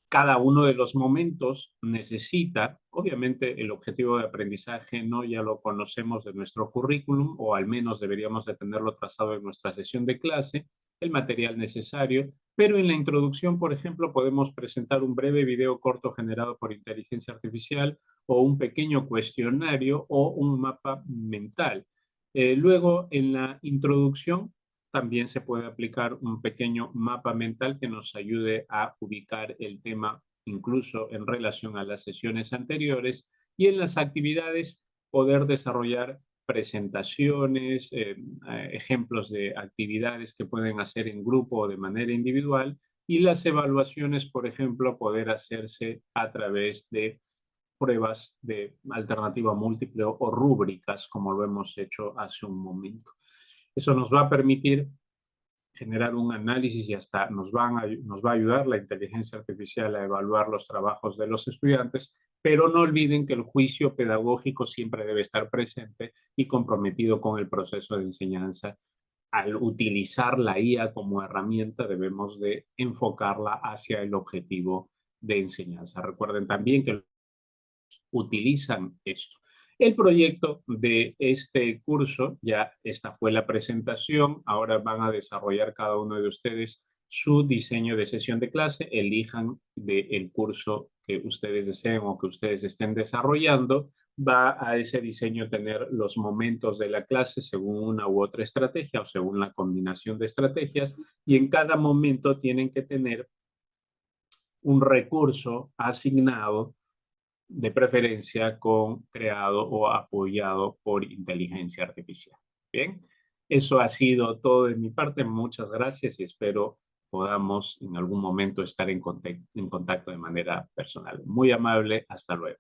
Cada uno de los momentos necesita, obviamente el objetivo de aprendizaje no ya lo conocemos de nuestro currículum, o al menos deberíamos de tenerlo trazado en nuestra sesión de clase, el material necesario, pero en la introducción, por ejemplo, podemos presentar un breve video corto generado por inteligencia artificial, o un pequeño cuestionario o un mapa mental. Luego, en la introducción, también se puede aplicar un pequeño mapa mental que nos ayude a ubicar el tema incluso en relación a las sesiones anteriores, y en las actividades poder desarrollar presentaciones, ejemplos de actividades que pueden hacer en grupo o de manera individual, y las evaluaciones, por ejemplo, poder hacerse a través de pruebas de alternativa múltiple o rúbricas, como lo hemos hecho hace un momento. Eso nos va a permitir generar un análisis, y hasta nos va a ayudar la inteligencia artificial a evaluar los trabajos de los estudiantes, pero no olviden que el juicio pedagógico siempre debe estar presente y comprometido con el proceso de enseñanza. Al utilizar la IA como herramienta, debemos de enfocarla hacia el objetivo de enseñanza. Recuerden también que utilizan esto. El proyecto de este curso, ya esta fue la presentación, ahora van a desarrollar cada uno de ustedes su diseño de sesión de clase, elijan del curso que ustedes deseen o que ustedes estén desarrollando, va a ese diseño tener los momentos de la clase según una u otra estrategia o según la combinación de estrategias, y en cada momento tienen que tener un recurso asignado de preferencia con creado o apoyado por inteligencia artificial. Bien, eso ha sido todo de mi parte. Muchas gracias y espero podamos en algún momento estar en contacto de manera personal. Muy amable. Hasta luego.